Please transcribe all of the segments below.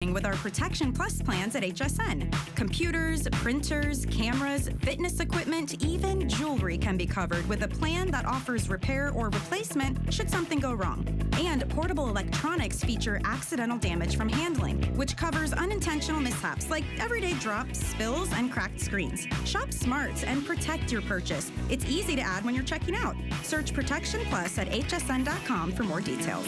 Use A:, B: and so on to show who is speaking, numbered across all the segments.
A: with our Protection Plus plans at HSN. Computers, printers, cameras, fitness equipment, even jewelry can be covered with a plan that offers repair or replacement should something go wrong. And portable electronics feature accidental damage from handling, which covers unintentional mishaps like everyday drops, spills, and cracked screens. Shop smart and protect your purchase. It's easy to add when you're checking out. Search Protection Plus at hsn.com for more details.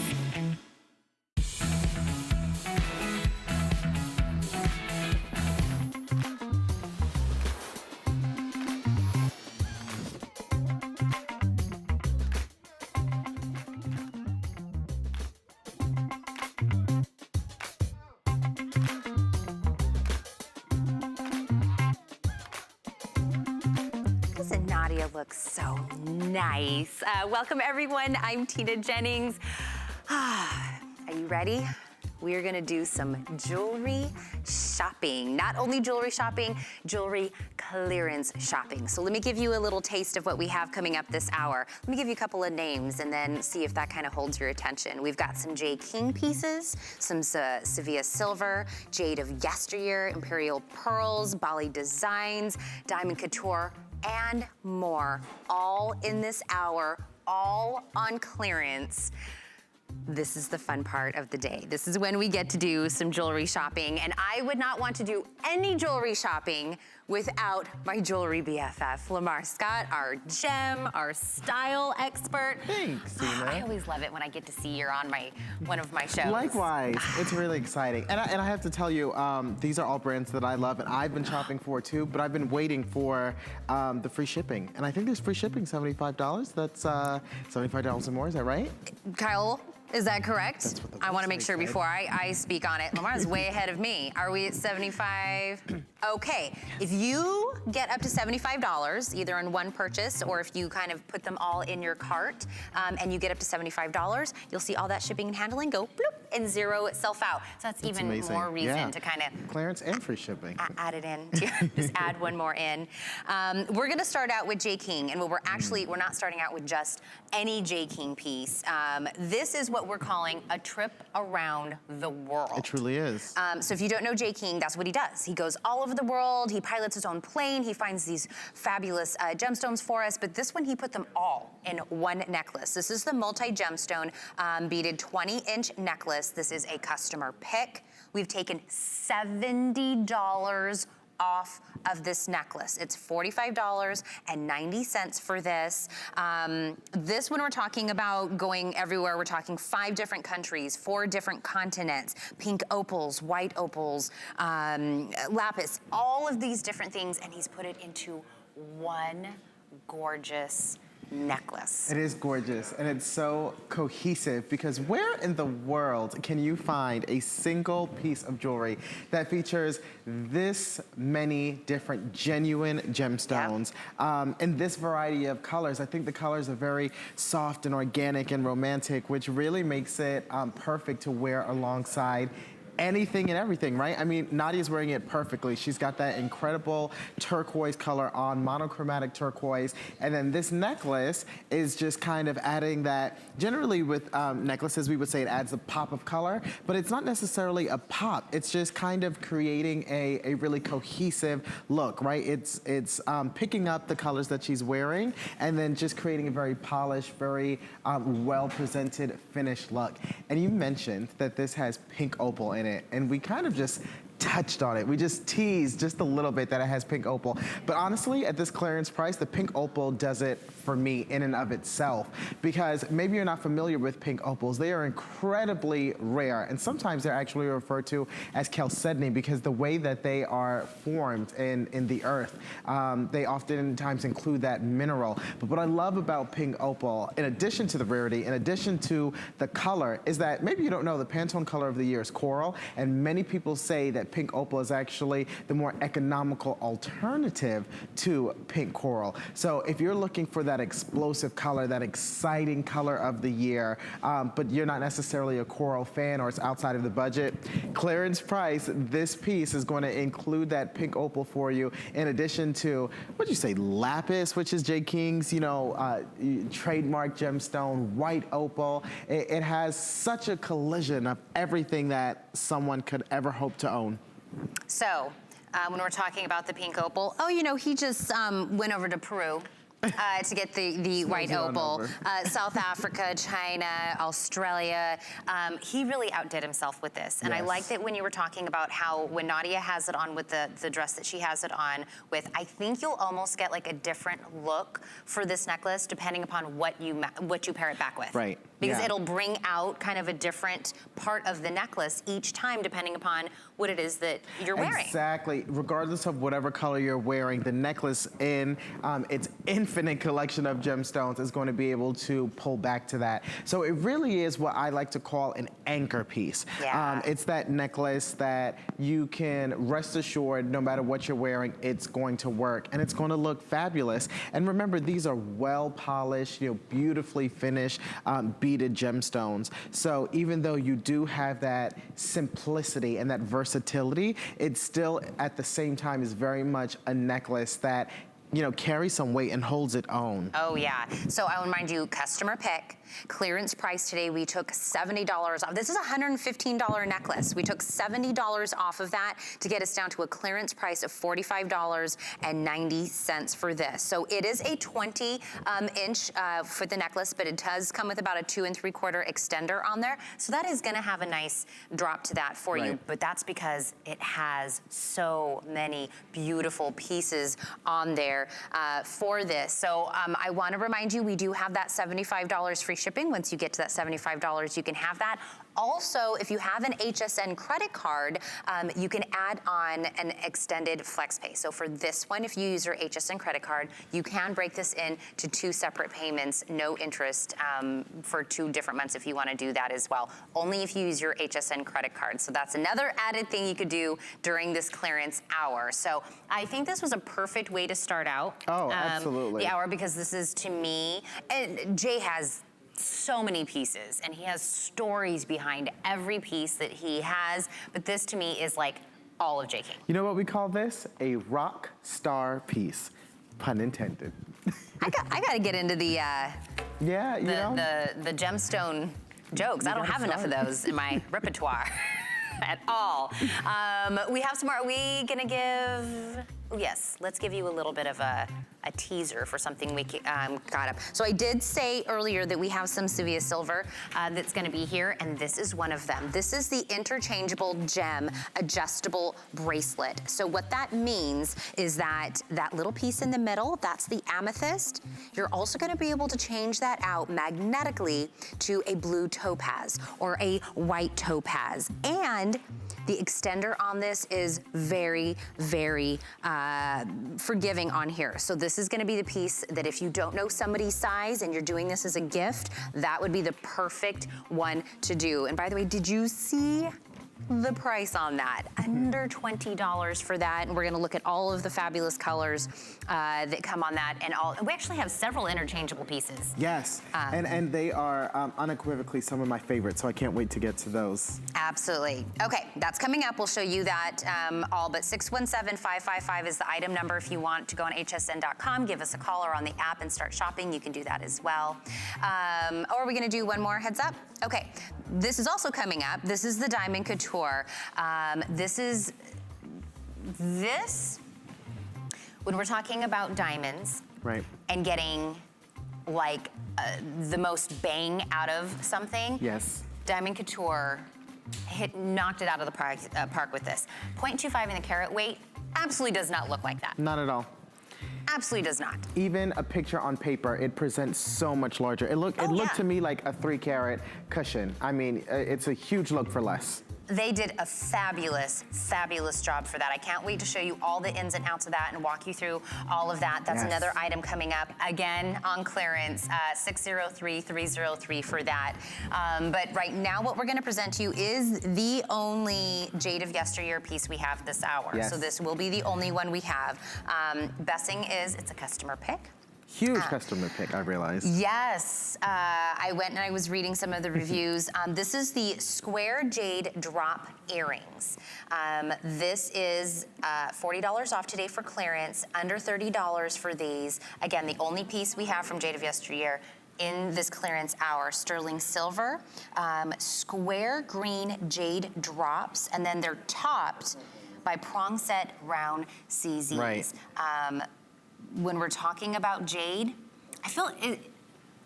B: Looks so nice. Welcome everyone, I'm Tina Jennings. Are you ready? We're gonna do some jewelry shopping. Not only jewelry shopping, jewelry clearance shopping. So let me give you a little taste of what we have coming up this hour. Let me give you a couple of names and then see if that kind of holds your attention. We've got some Jade King pieces, some Sevilla silver, Jade of yesteryear, Imperial pearls, Bali designs, diamond couture, and more, all in this hour, all on clearance. This is the fun part of the day. This is when we get to do some jewelry shopping, and I would not want to do any jewelry shopping without my jewelry BFF, Lamar Scott, our gem, our style expert.
C: Thanks, Tina.
B: I always love it when I get to see you're on one of my shows.
C: Likewise, it's really exciting. And I have to tell you, these are all brands that I love and I've been shopping for too, but I've been waiting for the free shipping. And I think there's free shipping, $75. That's $75 or more, is that right?
B: Kyle, is that correct?
C: That's what the
B: I want to make
C: website
B: sure
C: said.
B: before I speak on it. Lamar's way ahead of me. Are we at 75? Okay, if you get up to $75, either in one purchase or if you kind of put them all in your cart and you get up to $75, you'll see all that shipping and handling go bloop and zero itself out. So that's even
C: amazing.
B: more reason
C: Yeah.
B: to kind of
C: Clearance and free shipping.
B: add it in. Just add one more in. We're gonna start out with J. King, and we're not starting out with just any J. King piece. This is what we're calling a trip around the world.
C: It truly is.
B: So if you don't know J. King, that's what he does. He goes all over the world, he pilots his own plane, he finds these fabulous gemstones for us, but this one he put them all in one necklace. This is the multi-gemstone beaded 20-inch necklace. This is a customer pick. We've taken $70 off of this necklace. It's $45.90 for this. This one we're talking about going everywhere. We're talking 5 different countries, 4 different continents, pink opals, white opals, lapis, all of these different things, and he's put it into one gorgeous necklace.
C: It is gorgeous, and it's so cohesive because where in the world can you find a single piece of jewelry that features this many different genuine gemstones in this variety of colors? I think the colors are very soft and organic and romantic, which really makes it perfect to wear alongside anything and everything, right? I mean, Nadia's wearing it perfectly. She's got that incredible turquoise color on, monochromatic turquoise. And then this necklace is just kind of adding that, generally with necklaces, we would say it adds a pop of color, but it's not necessarily a pop. It's just kind of creating a really cohesive look, right? It's picking up the colors that she's wearing and then just creating a very polished, very well-presented, finished look. And you mentioned that this has pink opal in it. And we kind of just touched on it. We just teased just a little bit that it has pink opal. But honestly, at this clearance price, the pink opal does it for me in and of itself. Because maybe you're not familiar with pink opals. They are incredibly rare. And sometimes they're actually referred to as chalcedony because the way that they are formed in the earth, they oftentimes include that mineral. But what I love about pink opal, in addition to the rarity, in addition to the color, is that maybe you don't know the Pantone color of the year is coral. And many people say that pink opal is actually the more economical alternative to pink coral. So if you're looking for that explosive color, that exciting color of the year, but you're not necessarily a coral fan or it's outside of the budget, clearance price, this piece is going to include that pink opal for you in addition to, what'd you say, lapis, which is J. King's, you know, trademark gemstone, white opal. It has such a collision of everything that someone could ever hope to own.
B: So, when we're talking about the pink opal, oh, you know, he just went over to Peru. To get the white opal, South Africa, China, Australia. He really outdid himself with this. And I like that when you were talking about how when Nadia has it on with the dress that she has it on with, I think you'll almost get like a different look for this necklace depending upon what you pair it back with.
C: Right.
B: Because it'll bring out kind of a different part of the necklace each time depending upon what it is that you're wearing.
C: Exactly. Regardless of whatever color you're wearing, the necklace in its infinite collection of gemstones is going to be able to pull back to that. So it really is what I like to call an anchor piece.
B: Yeah.
C: It's that necklace that you can rest assured no matter what you're wearing, it's going to work and it's going to look fabulous. And remember, these are well polished, you know, beautifully finished, beaded gemstones. So even though you do have that simplicity and that versatility, it still at the same time is very much a necklace that, you know, carries some weight and holds its own.
B: Oh yeah, so I would remind you, customer pick, clearance price today, we took $70 off. This is a $115 necklace. We took $70 off of that to get us down to a clearance price of $45.90 for this. So it is a 20 inch for the necklace, but it does come with about a 2 3/4 extender on there. So that is gonna have a nice drop to that for you, but that's because it has so many beautiful pieces on there for this. So I wanna remind you, we do have that $75 free shipping. Once you get to that $75, you can have that. Also, if you have an HSN credit card, you can add on an extended flex pay. So for this one, if you use your HSN credit card, you can break this into 2 separate payments, no interest for 2 different months if you want to do that as well. Only if you use your HSN credit card. So that's another added thing you could do during this clearance hour. So I think this was a perfect way to start out.
C: Oh, absolutely.
B: The hour, because this is, to me, and Jay has so many pieces and he has stories behind every piece that he has, but this to me is like all of J. King.
C: You know what we call this? A rock star piece, pun intended.
B: I got to get into the the gemstone jokes. I don't have enough of those in my repertoire at all. We have some more. Are we gonna give? Yes, let's give you a little bit of a teaser for something we got up. So I did say earlier that we have some Sevilla silver that's gonna be here, and this is one of them. This is the interchangeable gem adjustable bracelet. So what that means is that that little piece in the middle, that's the amethyst. You're also gonna be able to change that out magnetically to a blue topaz or a white topaz. And the extender on this is very, very forgiving on here. So this is gonna be the piece that if you don't know somebody's size and you're doing this as a gift, that would be the perfect one to do. And by the way, did you see the price on that? Under $20 for that. And we're gonna look at all of the fabulous colors that come on that. And we actually have several interchangeable pieces.
C: Yes, and they are unequivocally some of my favorites, so I can't wait to get to those.
B: Absolutely. Okay, that's coming up. We'll show you that all, but 617-555 is the item number. If you want to go on hsn.com, give us a call or on the app and start shopping, you can do that as well. Or are we gonna do one more heads up? Okay, this is also coming up. This is the Diamond Couture. When we're talking about diamonds,
C: right,
B: and getting like the most bang out of something,
C: yes,
B: Diamond Couture knocked it out of the park with this. 0.25 in the carat weight absolutely does not look like that.
C: Not at all.
B: Absolutely does not.
C: Even a picture on paper, it presents so much larger. It looked to me like a 3-carat cushion. I mean, it's a huge look for less.
B: They did a fabulous, fabulous job for that. I can't wait to show you all the ins and outs of that and walk you through all of that. That's another item coming up, again, on clearance, 603-303 for that. But right now, what we're gonna present to you is the only Jade of Yesteryear piece we have this hour.
C: Yes.
B: So this will be the only one we have. Best thing is, it's a customer pick.
C: Huge customer pick, I realized.
B: Yes, I went and I was reading some of the reviews. This is the Square Jade Drop Earrings. This is $40 off today for clearance, under $30 for these. Again, the only piece we have from Jade of Yesteryear. in this clearance hour, sterling silver, square green jade drops, and then they're topped by prong set round CZs.
C: Right.
B: When we're talking about jade, I feel it,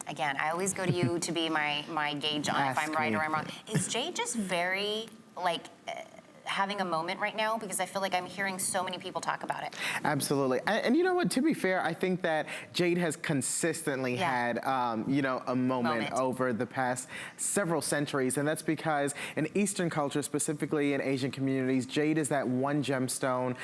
B: again, I always go to you to be my gauge on if I'm right or I'm wrong. Is jade just very, like, having a moment right now? Because I feel like I'm hearing so many people talk about it.
C: Absolutely. And you know what, to be fair, I think that jade has consistently had, you know, a moment over the past several centuries. And that's because in Eastern culture, specifically in Asian communities, jade is that one gemstone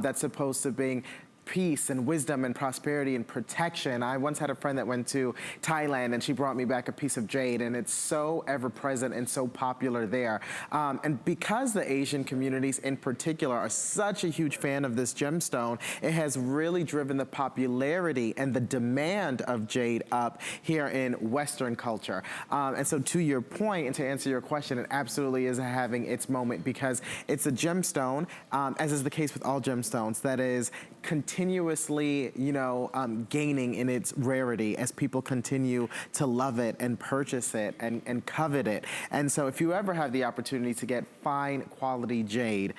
C: that's supposed to bring peace and wisdom and prosperity and protection. I once had a friend that went to Thailand and she brought me back a piece of jade, and it's so ever present and so popular there. And because the Asian communities in particular are such a huge fan of this gemstone, it has really driven the popularity and the demand of jade up here in Western culture. And so to your point, and to answer your question, it absolutely is having its moment because it's a gemstone, as is the case with all gemstones, that is continuously, you know, gaining in its rarity as people continue to love it and purchase it and covet it. And so if you ever have the opportunity to get fine quality jade,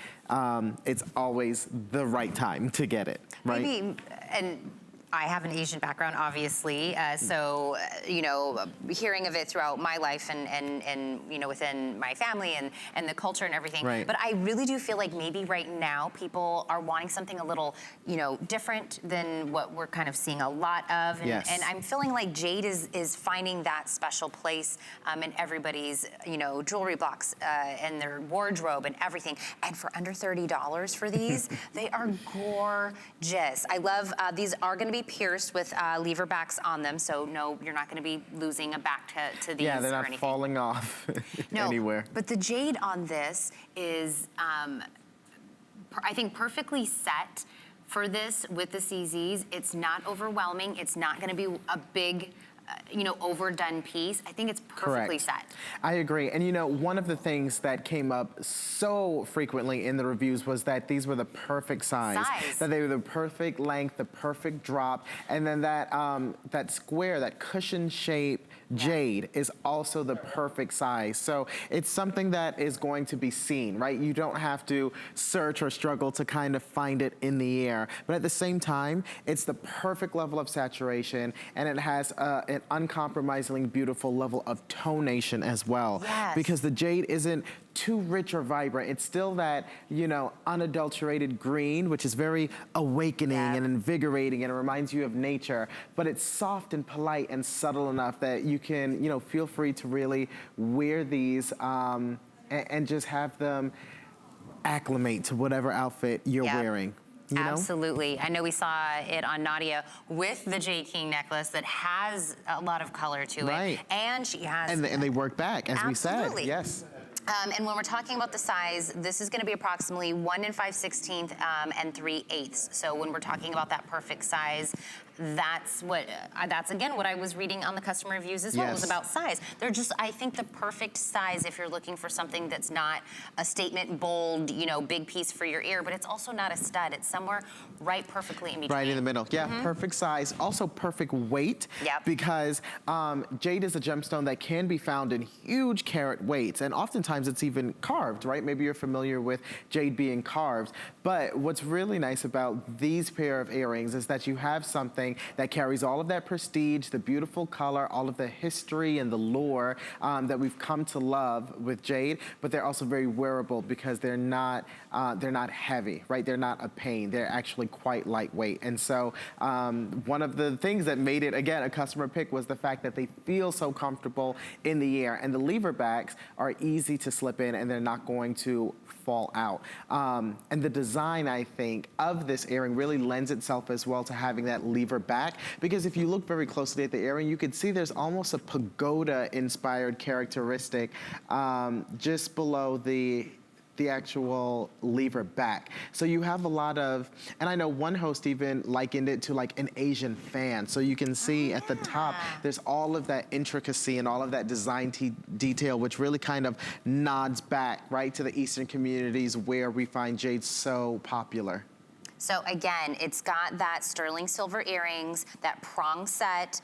C: it's always the right time to get it, right?
B: Maybe, and I have an Asian background, obviously, so, you know, hearing of it throughout my life and you know, within my family and the culture and everything.
C: Right.
B: But I really do feel like maybe right now people are wanting something a little, you know, different than what we're kind of seeing a lot of. And,
C: Yes.
B: and I'm feeling like jade is finding that special place in everybody's, you know, jewelry box and their wardrobe and everything. And for under $30 for these, they are gorgeous. I love, these are gonna be pierced with lever backs on them, so no, you're not going to be losing a back to these.
C: Yeah, they're
B: or
C: not
B: anything.
C: falling off anywhere.
B: But the jade on this is, I think, perfectly set for this with the CZs. It's not overwhelming. It's not going to be a big, you know, overdone piece. I think it's perfectly set.
C: I agree. And you know, one of the things that came up so frequently in the reviews was that these were the perfect size. That they were the perfect length, the perfect drop. And then that, that square, that cushion shape jade is also the perfect size. So it's something that is going to be seen, right? You don't have to search or struggle to kind of find it in the air. But at the same time, it's the perfect level of saturation, and it has an uncompromisingly beautiful level of tonation as well.
B: Yes.
C: Because the jade isn't too rich or vibrant. It's still that, you know, unadulterated green, which is very awakening and invigorating, and it reminds you of nature. But it's soft and polite and subtle enough that you can, you know, feel free to really wear these and just have them acclimate to whatever outfit you're wearing. You know?
B: Absolutely. I know we saw it on Nadia with the Jade King necklace that has a lot of color to it. And she has...
C: And they work back, as we said. Yes.
B: And when we're talking about the size, this is going to be approximately 1 5/16 and 3/8. So when we're talking about that perfect size, that's what, that's again what I was reading on the customer reviews as well. It was about size. They're just, I think, the perfect size if you're looking for something that's not a statement, bold, you know, big piece for your ear, but it's also not a stud. It's somewhere right perfectly in between.
C: Right in the middle. Yeah, perfect size. Also perfect weight. Because jade is a gemstone that can be found in huge carat weights, and oftentimes it's even carved, right? Maybe you're familiar with jade being carved. But what's really nice about these pair of earrings is that you have something that carries all of that prestige, the beautiful color, all of the history and the lore that we've come to love with jade, but they're also very wearable because they're not heavy, right? They're not a pain. They're actually quite lightweight. And so one of the things that made it, again, a customer pick was the fact that they feel so comfortable in the ear. And the lever backs are easy to slip in, and they're not going to fall out. And the design, I think, of this earring really lends itself as well to having that lever back, because if you look very closely at the earring, you can see there's almost a pagoda-inspired characteristic just below the actual lever back. So you have a lot of, and I know one host even likened it to like an Asian fan. So you can see at the top, there's all of that intricacy and all of that design detail, which really kind of nods back, right, to the Eastern communities where we find jade so popular.
B: So again, it's got that sterling silver earrings, that prong set,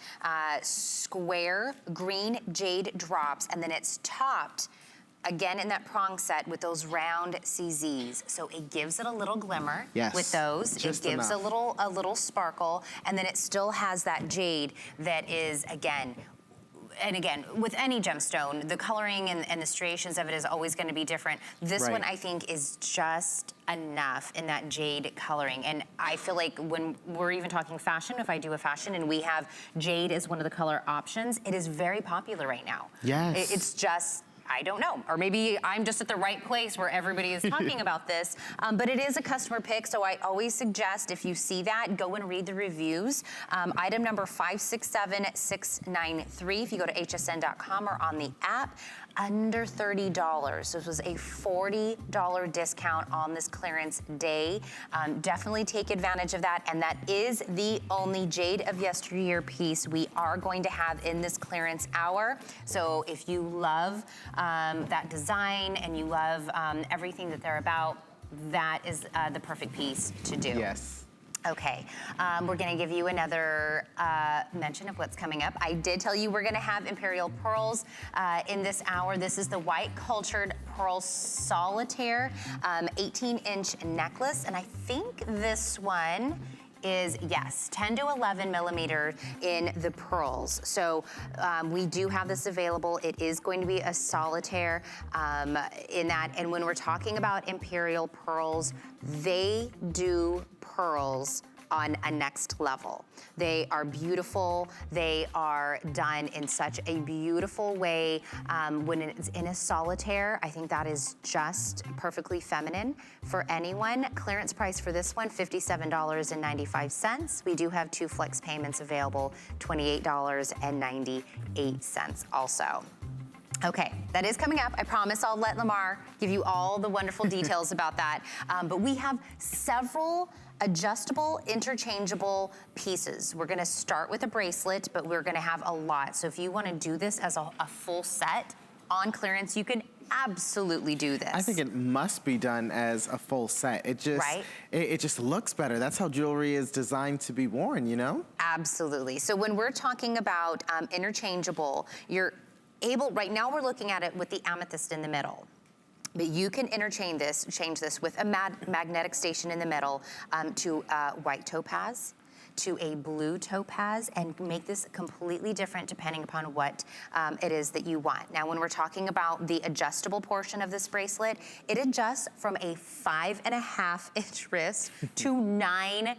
B: square green jade drops, and then it's topped again in that prong set with those round CZs. So it gives it a little glimmer with those.
C: Just
B: it gives
C: enough.
B: a little sparkle, and then it still has that jade that is, again, and again, with any gemstone, the coloring and the striations of it is always going to be different. This one, I think, is just enough in that jade coloring. And I feel like when we're even talking fashion, if I do a fashion and we have jade as one of the color options, it is very popular right now.
C: Yes.
B: It's just, I don't know, or maybe I'm just at the right place where everybody is talking about this, but it is a customer pick, so I always suggest if you see that, go and read the reviews. Item number 567693, if you go to hsn.com or on the app, under $30. This was a $40 discount on this clearance day. Definitely take advantage of that, and that is the only Jade of Yesteryear piece we are going to have in this clearance hour. So if you love that design and you love everything that they're about, that is the perfect piece to do.
C: Yes.
B: Okay, we're gonna give you another mention of what's coming up. I did tell you we're gonna have Imperial pearls in this hour. This is the white cultured pearl solitaire 18-inch necklace, and I think this one is, yes, 10 to 11 millimeter in the pearls. So we do have this available. It is going to be a solitaire in that. And when we're talking about Imperial pearls, they do pearls on a next level. They are beautiful. They are done in such a beautiful way. When it's in a solitaire, I think that is just perfectly feminine for anyone. Clearance price for this one, $57.95. We do have 2 flex payments available, $28.98 also. Okay, that is coming up. I promise I'll let Lamar give you all the wonderful details about that. But we have several adjustable, interchangeable pieces. We're gonna start with a bracelet, but we're gonna have a lot. So if you wanna do this as a full set on clearance, you can absolutely do this.
C: I think it must be done as a full set. It just, it just looks better. That's how jewelry is designed to be worn, you know?
B: Absolutely. So when we're talking about interchangeable, you're able, right now we're looking at it with the amethyst in the middle. But you can change this with a magnetic station in the middle to white topaz, to a blue topaz, and make this completely different depending upon what it is that you want. Now, when we're talking about the adjustable portion of this bracelet, it adjusts from a 5.5-inch wrist to 9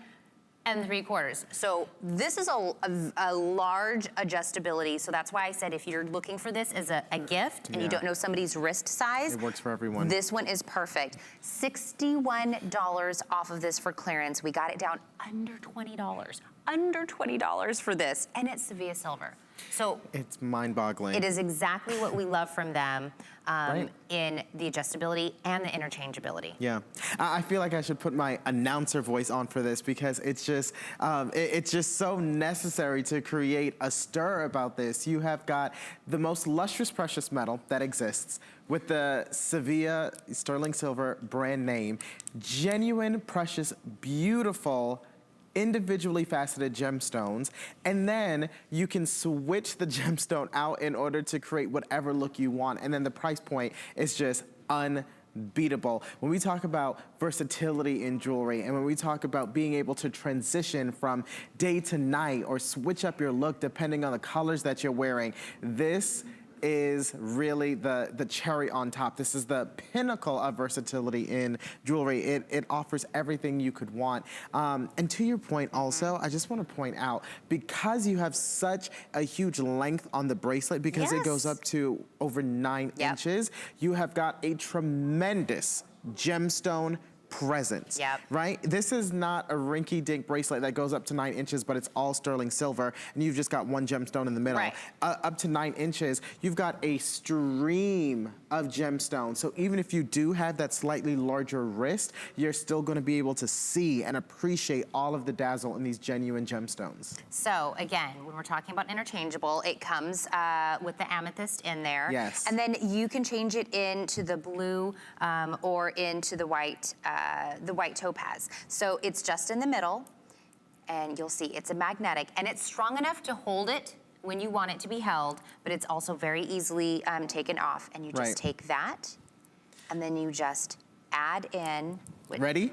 B: 3/4. So this is a large adjustability. So that's why I said if you're looking for this as a gift and you don't know somebody's wrist size,
C: it works for everyone.
B: This one is perfect. $61 off of this for clearance. We got it down under $20. Under $20 for this, and it's Sevilla silver. So
C: it's mind-boggling.
B: It is exactly what we love from them in the adjustability and the interchangeability.
C: Yeah, I feel like I should put my announcer voice on for this because it's just so necessary to create a stir about this. You have got the most lustrous precious metal that exists with the Sevilla sterling silver brand name, genuine, precious, beautiful, individually faceted gemstones, and then you can switch the gemstone out in order to create whatever look you want, and then the price point is just unbeatable. When we talk about versatility in jewelry, and when we talk about being able to transition from day to night or switch up your look depending on the colors that you're wearing, this is really the cherry on top. This is the pinnacle of versatility in jewelry. It offers everything you could want. And to your point also, I just want to point out, because you have such a huge length on the bracelet, because it goes up to over 9 inches, you have got a tremendous gemstone presence, right? This is not a rinky-dink bracelet that goes up to 9 inches, but it's all sterling silver, and you've just got one gemstone in the middle. Up to 9 inches, you've got a stream of gemstones. So even if you do have that slightly larger wrist, you're still gonna be able to see and appreciate all of the dazzle in these genuine gemstones.
B: So again, when we're talking about interchangeable, it comes with the amethyst in there.
C: Yes.
B: And then you can change it into the blue or into the white white topaz. So it's just in the middle, and you'll see it's a magnetic, and it's strong enough to hold it when you want it to be held, but it's also very easily taken off. And you just take that, and then you just add in.
C: Ready?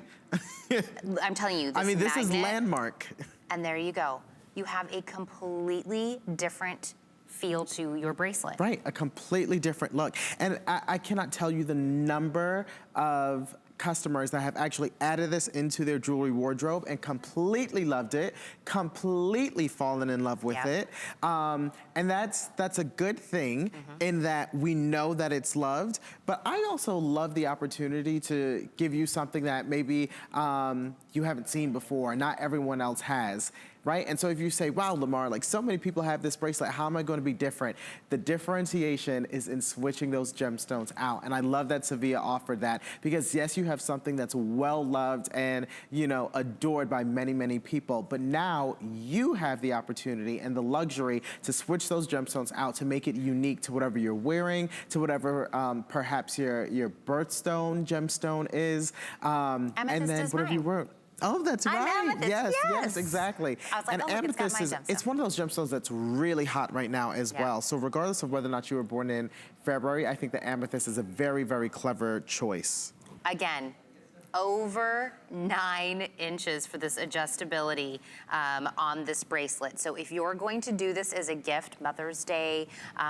B: I'm telling you, this
C: I mean, this
B: magnet,
C: is landmark.
B: And there you go. You have a completely different feel to your bracelet.
C: Right, a completely different look. And I cannot tell you the number of customers that have actually added this into their jewelry wardrobe and completely loved it, completely fallen in love with it. And that's a good thing in that we know that it's loved, but I also love the opportunity to give you something that maybe you haven't seen before, not everyone else has. Right? And so if you say, wow, Lamar, like so many people have this bracelet, how am I going to be different? The differentiation is in switching those gemstones out. And I love that Sevilla offered that because yes, you have something that's well loved and, you know, adored by many, many people, but now you have the opportunity and the luxury to switch those gemstones out to make it unique to whatever you're wearing, to whatever perhaps your birthstone gemstone is, and then whatever you wear. Oh, that's right. Yes, exactly.
B: I was like,
C: and amethyst is, it's one of those gemstones that's really hot right now as well. So regardless of whether or not you were born in February, I think the amethyst is a very, very clever choice.
B: Again, over 9 inches for this adjustability on this bracelet. So if you're going to do this as a gift, Mother's Day,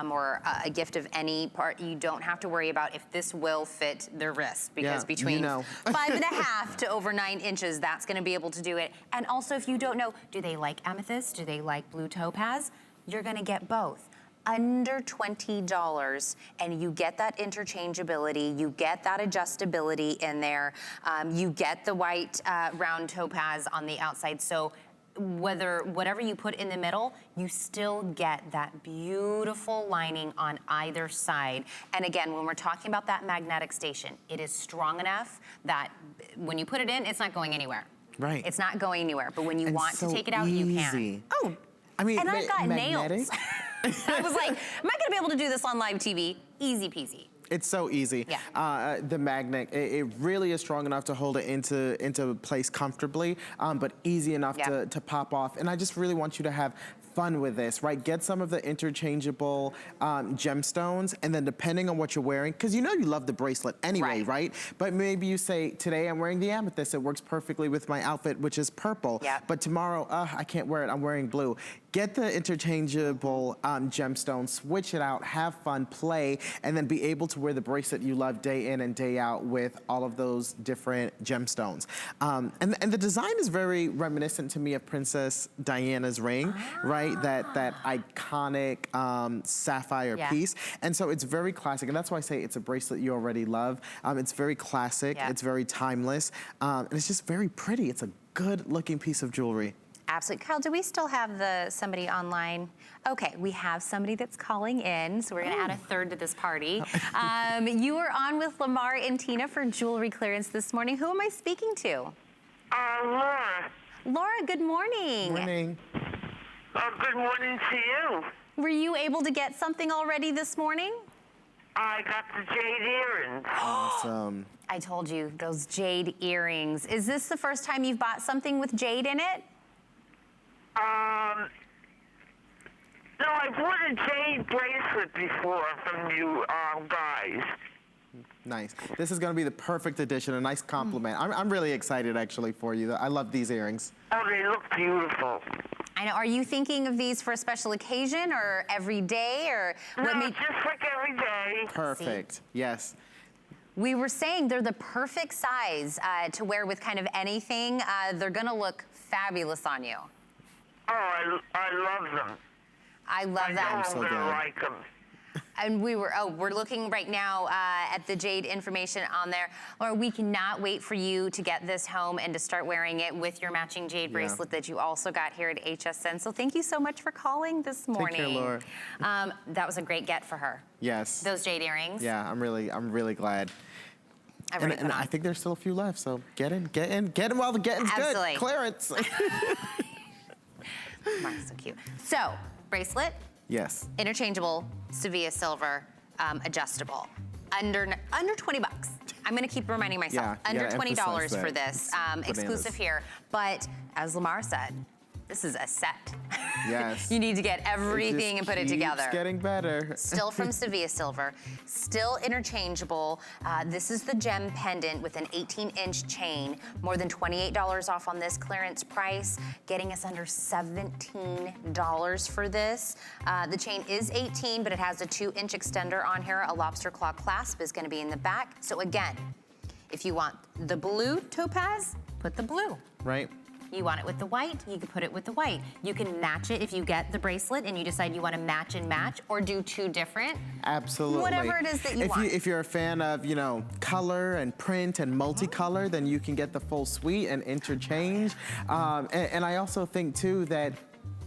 B: or a gift of any part, you don't have to worry about if this will fit their wrist, because between 5.5 to over 9 inches, that's gonna be able to do it. And also, if you don't know, do they like amethyst? Do they like blue topaz? You're gonna get both. Under $20, and you get that interchangeability, you get that adjustability in there, you get the white round topaz on the outside. So whatever you put in the middle, you still get that beautiful lining on either side. And again, when we're talking about that magnetic station, it is strong enough that when you put it in, it's not going anywhere.
C: Right.
B: It's not going anywhere, but when you want to take it out, you can. Oh,
C: I mean,
B: and I've got nails. I was like, am I gonna be able to do this on live TV? Easy peasy.
C: It's so easy. Yeah. The magnet, it really is strong enough to hold it into place comfortably, but easy enough to pop off. And I just really want you to have fun with this, right? Get some of the interchangeable gemstones, and then depending on what you're wearing, because you know you love the bracelet anyway, right? But maybe you say, today I'm wearing the amethyst, it works perfectly with my outfit, which is purple. But tomorrow, I can't wear it, I'm wearing blue. Get the interchangeable gemstones, switch it out, have fun, play, and then be able to wear the bracelet you love day in and day out with all of those different gemstones. And the design is very reminiscent to me of Princess Diana's ring, right? That iconic sapphire piece. And so it's very classic, and that's why I say it's a bracelet you already love. It's very classic, it's very timeless, and it's just very pretty. It's a good looking piece of jewelry.
B: Absolutely. Kyle, do we still have somebody online? Okay, we have somebody that's calling in, so we're gonna add a third to this party. You are on with Lamar and Tina for jewelry clearance this morning. Who am I speaking to?
D: Laura.
B: Laura, good morning.
C: Morning.
D: Good morning to you.
B: Were you able to get something already this morning?
D: I got the jade earrings.
C: Awesome.
B: I told you, those jade earrings. Is this the first time you've bought something with jade in it?
D: No, I bought a jade bracelet before from you guys.
C: Nice. This is going to be the perfect addition, a nice compliment. I'm really excited actually for you. I love these earrings.
D: Oh, they look beautiful.
B: I know. Are you thinking of these for a special occasion or every day, or what?
D: No, just like every day.
C: Perfect. See? Yes.
B: We were saying they're the perfect size to wear with kind of anything. They're going to look fabulous on you.
D: Oh, I love them.
B: I love that.
D: I'm so gonna like them.
B: And we're looking right now at the jade information on there. Laura, we cannot wait for you to get this home and to start wearing it with your matching jade bracelet that you also got here at HSN. So thank you so much for calling this morning.
C: Take care, Laura.
B: That was a great get for her.
C: Yes.
B: Those jade earrings.
C: Yeah, I'm really glad. And I think there's still a few left, so get in while the getting's good. Clearance.
B: Mark's so cute. So, bracelet.
C: Yes.
B: Interchangeable, Sevilla silver, adjustable. Under 20 bucks. I'm gonna keep reminding myself, under $20 for this, exclusive here. But as Lamar said, this is a set.
C: Yes.
B: You need to get everything and put it together.
C: It's getting better.
B: Still from Sevilla silver, still interchangeable. This is the gem pendant with an 18-inch chain, more than $28 off on this clearance price, getting us under $17 for this. The chain is 18, but it has a 2-inch extender on here. A lobster claw clasp is gonna be in the back. So again, if you want the blue topaz, put the blue.
C: Right.
B: You want it with the white, you can put it with the white. You can match it if you get the bracelet and you decide you want to match and match, or do two different.
C: Absolutely.
B: Whatever it is that you want.
C: If you're a fan of, you know, color and print and multicolor, then you can get the full suite and interchange. And I also think too that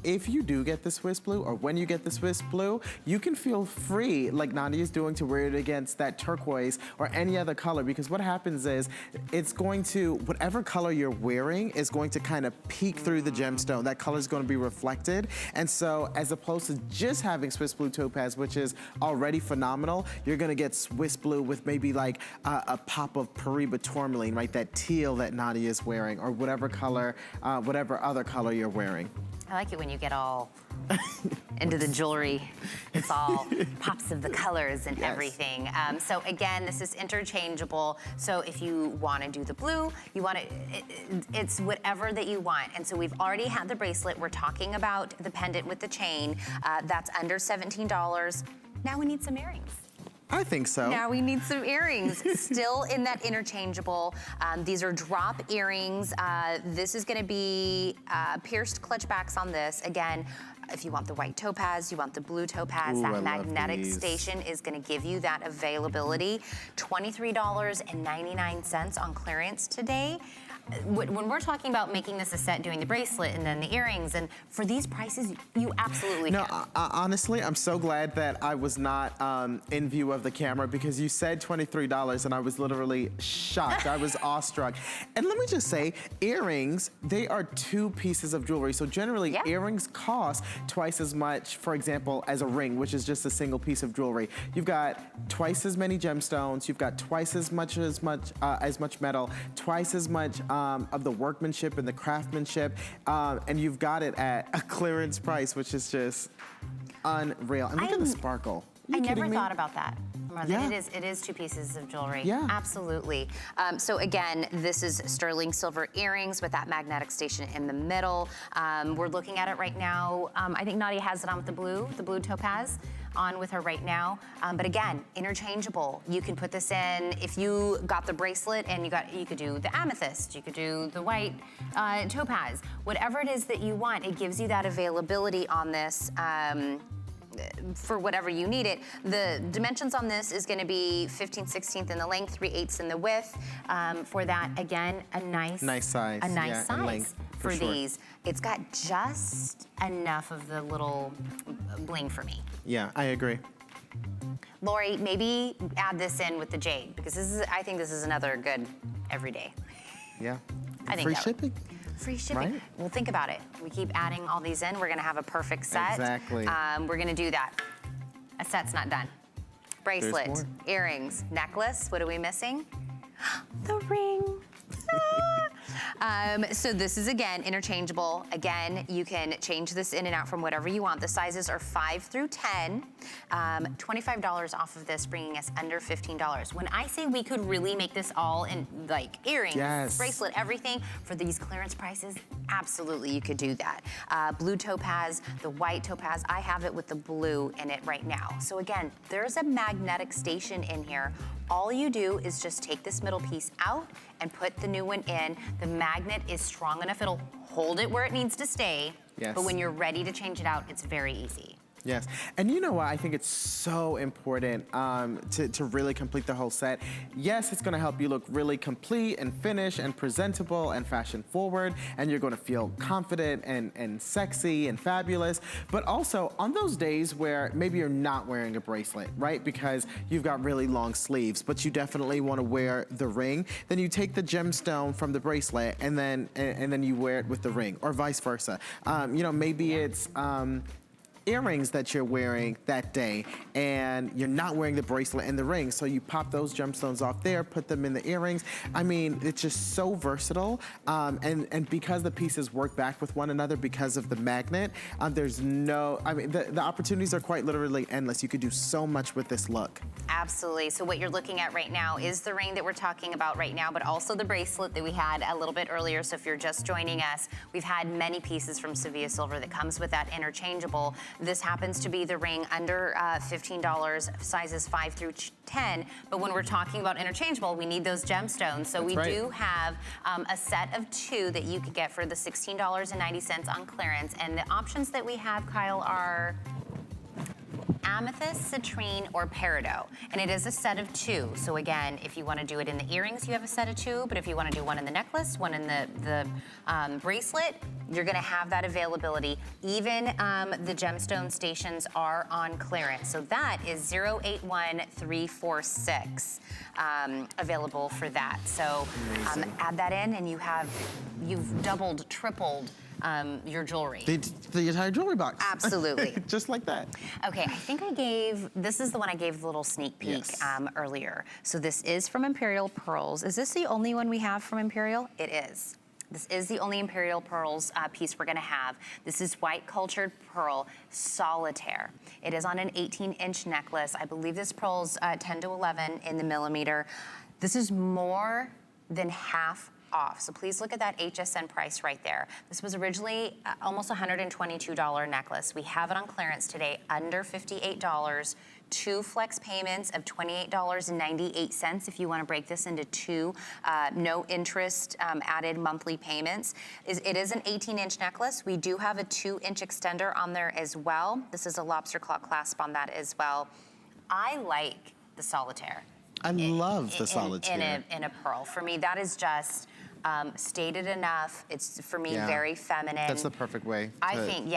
C: if you do get the Swiss blue, or when you get the Swiss blue, you can feel free, like Nadia's doing, to wear it against that turquoise or any other color, because what happens is it's going to, whatever color you're wearing is going to kind of peek through the gemstone. That color is going to be reflected. And so as opposed to just having Swiss blue topaz, which is already phenomenal, you're gonna get Swiss blue with maybe like a pop of Paraiba tourmaline, right? That teal that Nadia is wearing, or whatever color, whatever other color you're wearing.
B: I like it when you get all into the jewelry. It's all pops of the colors and everything. So again, this is interchangeable. So if you want to do the blue, you want to, it's whatever that you want. And so we've already had the bracelet. We're talking about the pendant with the chain. That's under $17. Now we need some earrings.
C: I think so.
B: Now we need some earrings, still in that interchangeable. These are drop earrings. This is gonna be pierced clutch backs on this. Again, if you want the white topaz, you want the blue topaz,
C: Ooh,
B: that magnetic station is gonna give you that availability. $23.99 on clearance today. When we're talking about making this a set, doing the bracelet and then the earrings, and for these prices, you absolutely can.
C: No, honestly, I'm so glad that I was not in view of the camera, because you said $23 and I was literally shocked. I was awestruck. And let me just say, earrings, they are 2 pieces of jewelry. So generally, earrings cost twice as much, for example, as a ring, which is just a single piece of jewelry. You've got twice as many gemstones, you've got twice as much metal, twice as much of the workmanship and the craftsmanship, and you've got it at a clearance price, which is just unreal. And look at the sparkle.
B: I never thought about that.
C: Yeah.
B: It is 2 pieces of jewelry.
C: Yeah.
B: Absolutely. So again, this is sterling silver earrings with that magnetic station in the middle. We're looking at it right now. I think Nadia has it on with the blue topaz on with her right now. But again, interchangeable. You can put this in, if you got the bracelet and you could do the amethyst, you could do the white topaz, whatever it is that you want, it gives you that availability on this. For whatever you need it. The dimensions on this is gonna be 15/16 in the length, 3/8 in the width. For that, again, a nice
C: size.
B: A nice size
C: length,
B: for
C: sure.
B: these. It's got just enough of the little bling for me.
C: Yeah, I agree.
B: Lori, maybe add this in with the jade, because I think this is another good everyday.
C: Yeah.
B: I think
C: free shipping.
B: Free shipping.
C: Right?
B: Well, think about it. We keep adding all these in. We're gonna have a perfect set.
C: Exactly.
B: We're gonna do that. A set's not done. Bracelet, earrings, necklace. What are we missing? The ring. So this is, again, interchangeable. Again, you can change this in and out from whatever you want. The sizes are 5 through 10. $25 off of this, bringing us under $15. When I say we could really make this all in, like, earrings, bracelet, everything, for these clearance prices, absolutely you could do that. Blue topaz, the white topaz, I have it with the blue in it right now. So again, there's a magnetic station in here. All you do is just take this middle piece out and put the new one in. The magnet is strong enough, it'll hold it where it needs to stay.
C: Yes.
B: But when you're ready to change it out, it's very easy.
C: Yes, and you know what? I think it's so important to really complete the whole set. Yes, it's gonna help you look really complete and finished and presentable and fashion forward, and you're gonna feel confident and sexy and fabulous. But also, on those days where maybe you're not wearing a bracelet, right? Because you've got really long sleeves, but you definitely wanna wear the ring, then you take the gemstone from the bracelet and then you wear it with the ring, or vice versa. You know, maybe it's, earrings that you're wearing that day, and you're not wearing the bracelet and the ring, so you pop those gemstones off there, put them in the earrings. I mean, it's just so versatile, and because the pieces work back with one another because of the magnet, there's no, I mean, the opportunities are quite literally endless. You could do so much with this look.
B: Absolutely. So what you're looking at right now is the ring that we're talking about right now, but also the bracelet that we had a little bit earlier. So if you're just joining us, we've had many pieces from Sevilla Silver that comes with that interchangeable. This happens to be the ring under $15, sizes 5 through 10. But when we're talking about interchangeable, we need those gemstones. So we do have a set of 2 that you could get for the $16.90 on clearance. And the options that we have, Kyle, are amethyst, citrine, or peridot. And it is a set of 2. So again, if you want to do it in the earrings, you have a set of 2. But if you want to do one in the necklace, one in the bracelet, you're going to have that availability. Even the gemstone stations are on clearance. So that is 081346 available for that. So add that in, and you've doubled, tripled your jewelry.
C: The entire jewelry box.
B: Absolutely.
C: Just like that.
B: Okay, I think this is the one I gave a little sneak peek earlier. So this is from Imperial Pearls. Is this the only one we have from Imperial? It is. This is the only Imperial Pearls piece we're gonna have. This is white cultured pearl solitaire. It is on an 18-inch necklace. I believe this pearl's 10 to 11 in the millimeter. This is more than half off. So please look at that HSN price right there. This was originally almost $122 necklace. We have it on clearance today under $58. 2 flex payments of $28.98 if you want to break this into 2 no interest added monthly payments. It is an 18-inch necklace. We do have a 2-inch extender on there as well. This is a lobster claw clasp on that as well. I like the solitaire.
C: I love the solitaire.
B: In a pearl. For me, that is just stated enough. It's, for me, very feminine.
C: That's the perfect way.
B: I think,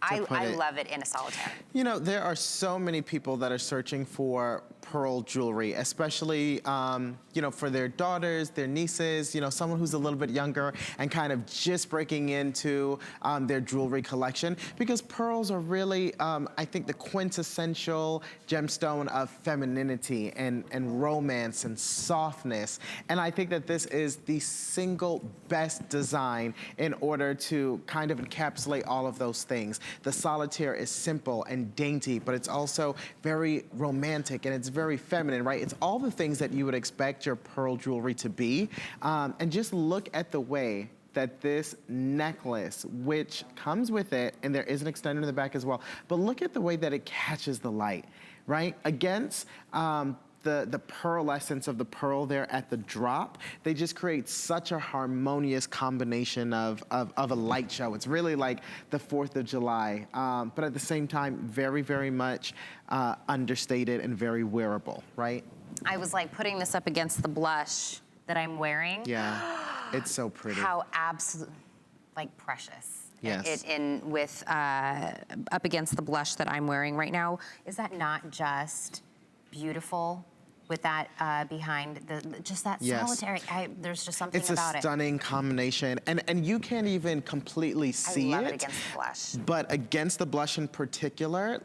B: I love it in a solitaire.
C: You know, there are so many people that are searching for pearl jewelry, especially, you know, for their daughters, their nieces, you know, someone who's a little bit younger and kind of just breaking into their jewelry collection, because pearls are really, I think, the quintessential gemstone of femininity and romance and softness. And I think that this is the single best design in order to kind of encapsulate all of those things. The solitaire is simple and dainty, but it's also very romantic and it's very feminine, right? It's all the things that you would expect your pearl jewelry to be. And just look at the way that this necklace, which comes with it, and there is an extender in the back as well, but look at the way that it catches the light, right? Against the pearlescence of the pearl there at the drop, they just create such a harmonious combination of a light show. It's really like the 4th of July, but at the same time, very, very much understated and very wearable, right?
B: I was like putting this up against the blush that I'm wearing.
C: Yeah, it's so pretty.
B: How absolute, like precious.
C: Yes.
B: With up against the blush that I'm wearing right now. Is that not just beautiful? With that behind just that solitary, there's just something about it.
C: It's a stunning combination, and you can't even completely see
B: I love it against the blush.
C: But against the blush in particular,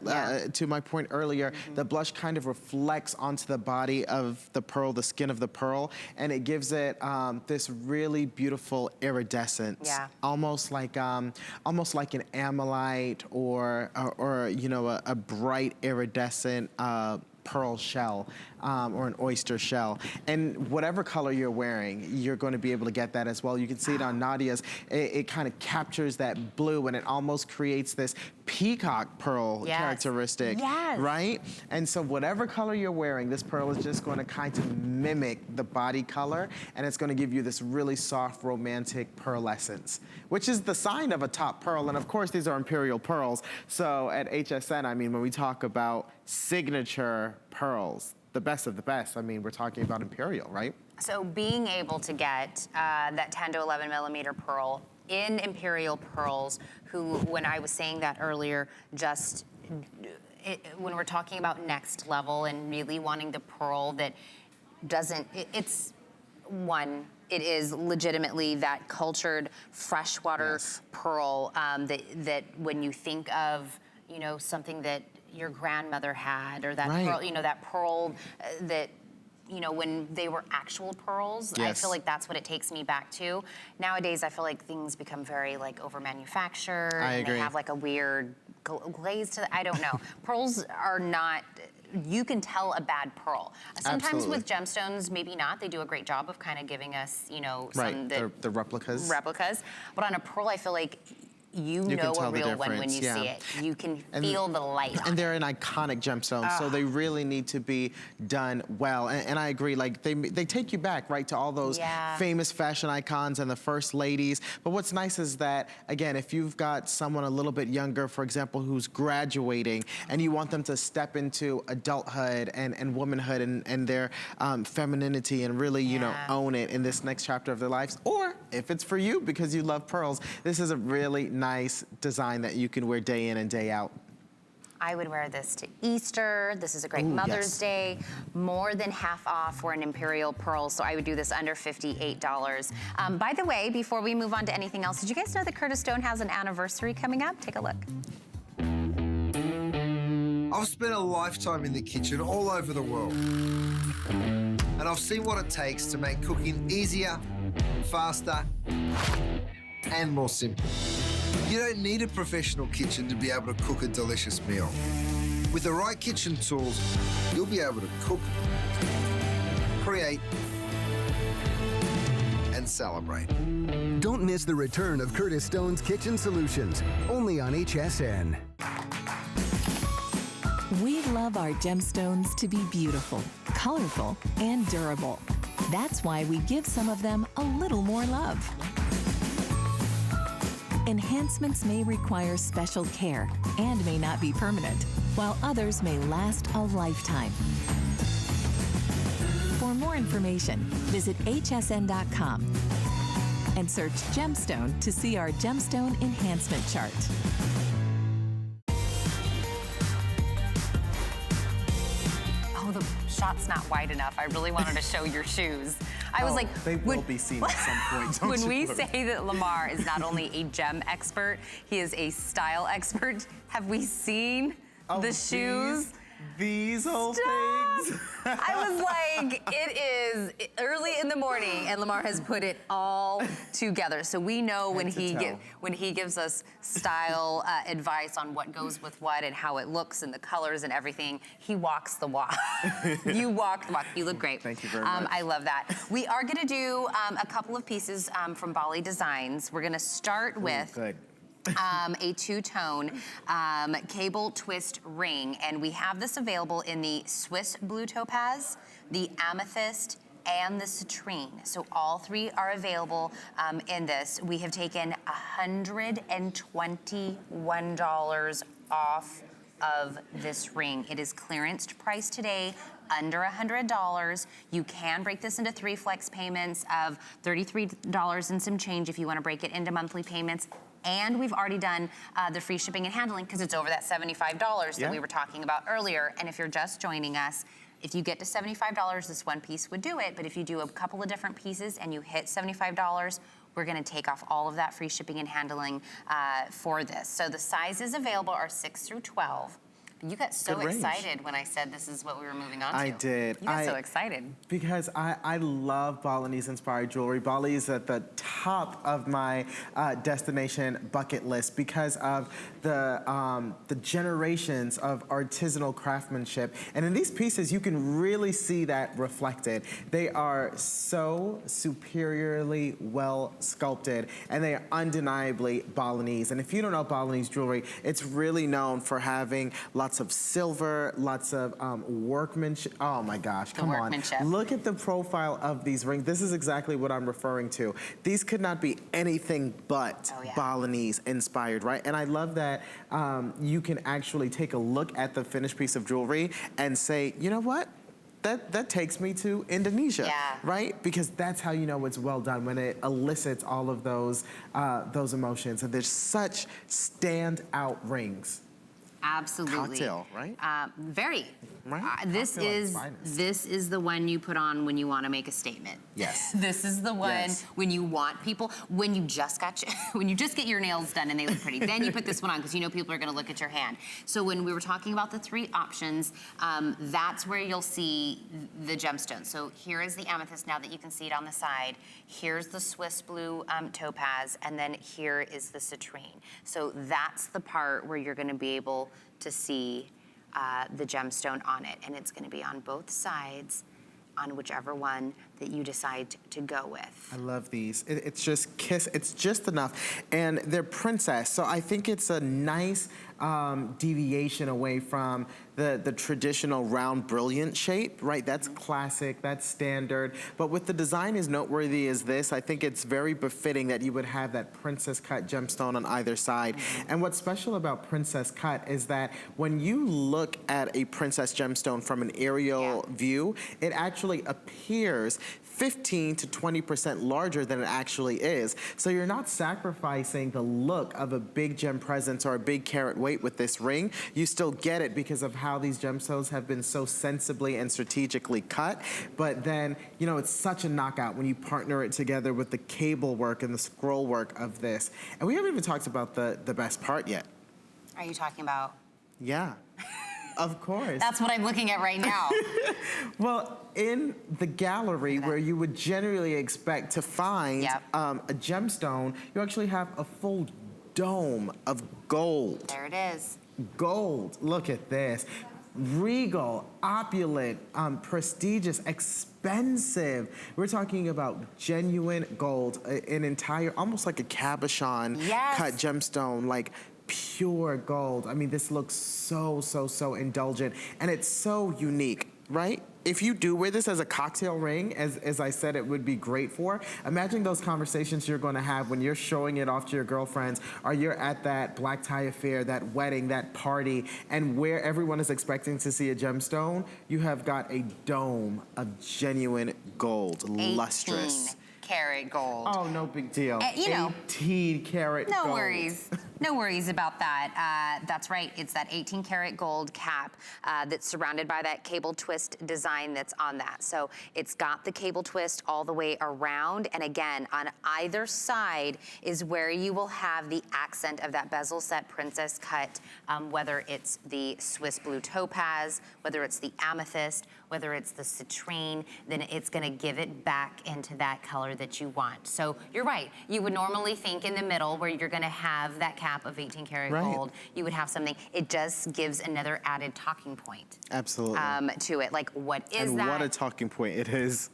C: to my point earlier, the blush kind of reflects onto the body of the pearl, the skin of the pearl, and it gives it this really beautiful iridescence, almost like an amylite or you know, a bright iridescent pearl shell or an oyster shell. And whatever color you're wearing, you're going to be able to get that as well. You can see it on Nadia's. It kind of captures that blue, and it almost creates this peacock pearl characteristic, right? And so whatever color you're wearing, this pearl is just going to kind of mimic the body color, and it's going to give you this really soft, romantic pearlescence, which is the sign of a top pearl. And of course, these are Imperial pearls. So at HSN, I mean, when we talk about signature pearls, the best of the best, I mean, we're talking about Imperial, right?
B: So being able to get that 10 to 11 millimeter pearl in Imperial pearls, who, when I was saying that earlier, just when we're talking about next level and really wanting the pearl that doesn't, it's one, it is legitimately that cultured freshwater pearl that when you think of, you know, something that your grandmother had, or that
C: Right.
B: pearl, you know, that pearl that, you know, when they were actual pearls. I
C: Yes.
B: feel like that's what it takes me back to. Nowadays, I feel like things become very like over manufactured.
C: I
B: and
C: agree.
B: they have like a weird glaze to I don't know. Pearls are not, you can tell a bad pearl. Sometimes
C: Absolutely.
B: with gemstones, maybe not. They do a great job of kind of giving us, you know, some
C: Right,
B: that
C: the replicas.
B: replicas. But on a pearl, I feel like you
C: can
B: know
C: tell
B: a
C: the
B: real one when
C: difference,
B: you
C: yeah.
B: see it. You can
C: And-
B: feel the light on
C: And
B: it.
C: they're an iconic gemstone, so they really need to be done well. And I agree, like they take you back, right, to all those
B: Yeah.
C: famous fashion icons and the first ladies. But what's nice is that, again, if you've got someone a little bit younger, for example, who's graduating, and you want them to step into adulthood and womanhood and their femininity and really, you know,
B: Yeah.
C: own it in this next chapter of their lives. Or if it's for you because you love pearls, this is a really nice design that you can wear day in and day out.
B: I would wear this to Easter. This is a great
C: Ooh,
B: Mother's
C: yes.
B: Day. More than half off for an Imperial pearl, so I would do this under $58. By the way, before we move on to anything else, did you guys know that Curtis Stone has an anniversary coming up? Take a look.
E: I've spent a lifetime in the kitchen all over the world. And I've seen what it takes to make cooking easier, faster, and more simple. You don't need a professional kitchen to be able to cook a delicious meal. With the right kitchen tools, you'll be able to cook, create, and celebrate.
F: Don't miss the return of Curtis Stone's Kitchen Solutions, only on HSN.
G: We love our gemstones to be beautiful, colorful, and durable. That's why we give some of them a little more love. Enhancements may require special care and may not be permanent, while others may last a lifetime. For more information, visit hsn.com and search gemstone to see our gemstone enhancement chart.
B: Oh, the shot's not wide enough. I really wanted to show your shoes. I was like,
C: they will be seen at some point. Don't
B: when
C: you
B: we
C: worry.
B: say that Lamar is not only a gem expert, he is a style expert. Have we seen
C: Oh,
B: the shoes?
C: These old
B: Stop.
C: things.
B: I was like, it is early in the morning, and Lamar has put it all together. So we know when
C: to
B: he gives us style advice on what goes with what and how it looks and the colors and everything. He walks the walk. You walk the walk. You look great.
C: Thank you very much.
B: I love that. We are going to do a couple of pieces from Bali Designs. We're going to start with
C: Good.
B: a two-tone cable twist ring, and we have this available in the Swiss Blue Topaz, the Amethyst, and the Citrine. So all three are available in this. We have taken $121 off of this ring. It is clearance price today, under $100. You can break this into 3 flex payments of $33 and some change if you want to break it into monthly payments. And we've already done the free shipping and handling because it's over that $75 that we were talking about earlier. And if you're just joining us, if you get to $75, this one piece would do it. But if you do a couple of different pieces and you hit $75, we're going to take off all of that free shipping and handling for this. So the sizes available are 6 through 12. You got so
C: Good range.
B: excited when I said this is what we were moving on to.
C: I did.
B: You got so excited.
C: Because I love Balinese-inspired jewelry. Bali is at the top of my destination bucket list because of the generations of artisanal craftsmanship. And in these pieces, you can really see that reflected. They are so superiorly well sculpted, and they are undeniably Balinese. And if you don't know Balinese jewelry, it's really known for having lots of silver, lots of workmanship. Oh my gosh, come on. Look at the profile of these rings. This is exactly what I'm referring to. These could not be anything but Balinese inspired, right? And I love that you can actually take a look at the finished piece of jewelry and say, you know what? That takes me to Indonesia, right? Because that's how you know it's well done, when it elicits all of those emotions. And there's such standout rings.
B: Absolutely.
C: Cocktail, right?
B: Very.
C: Right?
B: This
C: Cocktail at its
B: is
C: finest.
B: the one you put on when you want to make a statement.
C: Yes.
B: This is the one
C: Yes.
B: when you want people, when you just get your nails done and they look pretty. Then you put this one on because you know people are going to look at your hand. So when we were talking about the 3 options, that's where you'll see the gemstones. So here is the amethyst now that you can see it on the side. Here's the Swiss blue topaz, and then here is the citrine. So that's the part where you're going to be able to see the gemstone on it, and it's going to be on both sides on whichever one that you decide to go with.
C: I love these. It's just it's just enough. And they're princess, so I think it's a nice deviation away from the traditional round brilliant shape, right? That's classic, that's standard. But with the design as noteworthy as this, I think it's very befitting that you would have that princess cut gemstone on either side. And what's special about princess cut is that when you look at a princess gemstone from an aerial view, it actually appears 15 to 20% larger than it actually is. So you're not sacrificing the look of a big gem presence or a big carat weight with this ring. You still get it because of how these gemstones have been so sensibly and strategically cut. But then, you know, it's such a knockout when you partner it together with the cable work and the scroll work of this. And we haven't even talked about the best part yet.
B: Are you talking about?
C: Yeah. Of course.
B: That's what I'm looking at right now.
C: Well, in the gallery where you would generally expect to find a gemstone, you actually have a full dome of gold.
B: There it is.
C: Gold. Look at this. Regal, opulent, prestigious, expensive. We're talking about genuine gold, an entire, almost like a cabochon cut gemstone, like pure gold. I mean, this looks so indulgent, and it's so unique, right? If you do wear this as a cocktail ring, as I said it would be great for, imagine those conversations you're gonna have when you're showing it off to your girlfriends, or you're at that black tie affair, that wedding, that party, and where everyone is expecting to see a gemstone, you have got a dome of genuine gold, lustrous.
B: 18-karat gold.
C: Oh, no big deal.
B: You know,
C: 18-karat gold.
B: No worries. No worries about that. That's right. It's that 18-karat gold cap that's surrounded by that cable twist design that's on that. So it's got the cable twist all the way around. And again, on either side is where you will have the accent of that bezel set princess cut, whether it's the Swiss blue topaz, whether it's the amethyst, whether it's the citrine, then it's gonna give it back into that color that you want. So you're right. You would normally think in the middle where you're gonna have that cap of 18-karat gold, you would have something. It just gives another added talking point.
C: Absolutely.
B: To it. Like, what is
C: and
B: that?
C: What a talking point it is.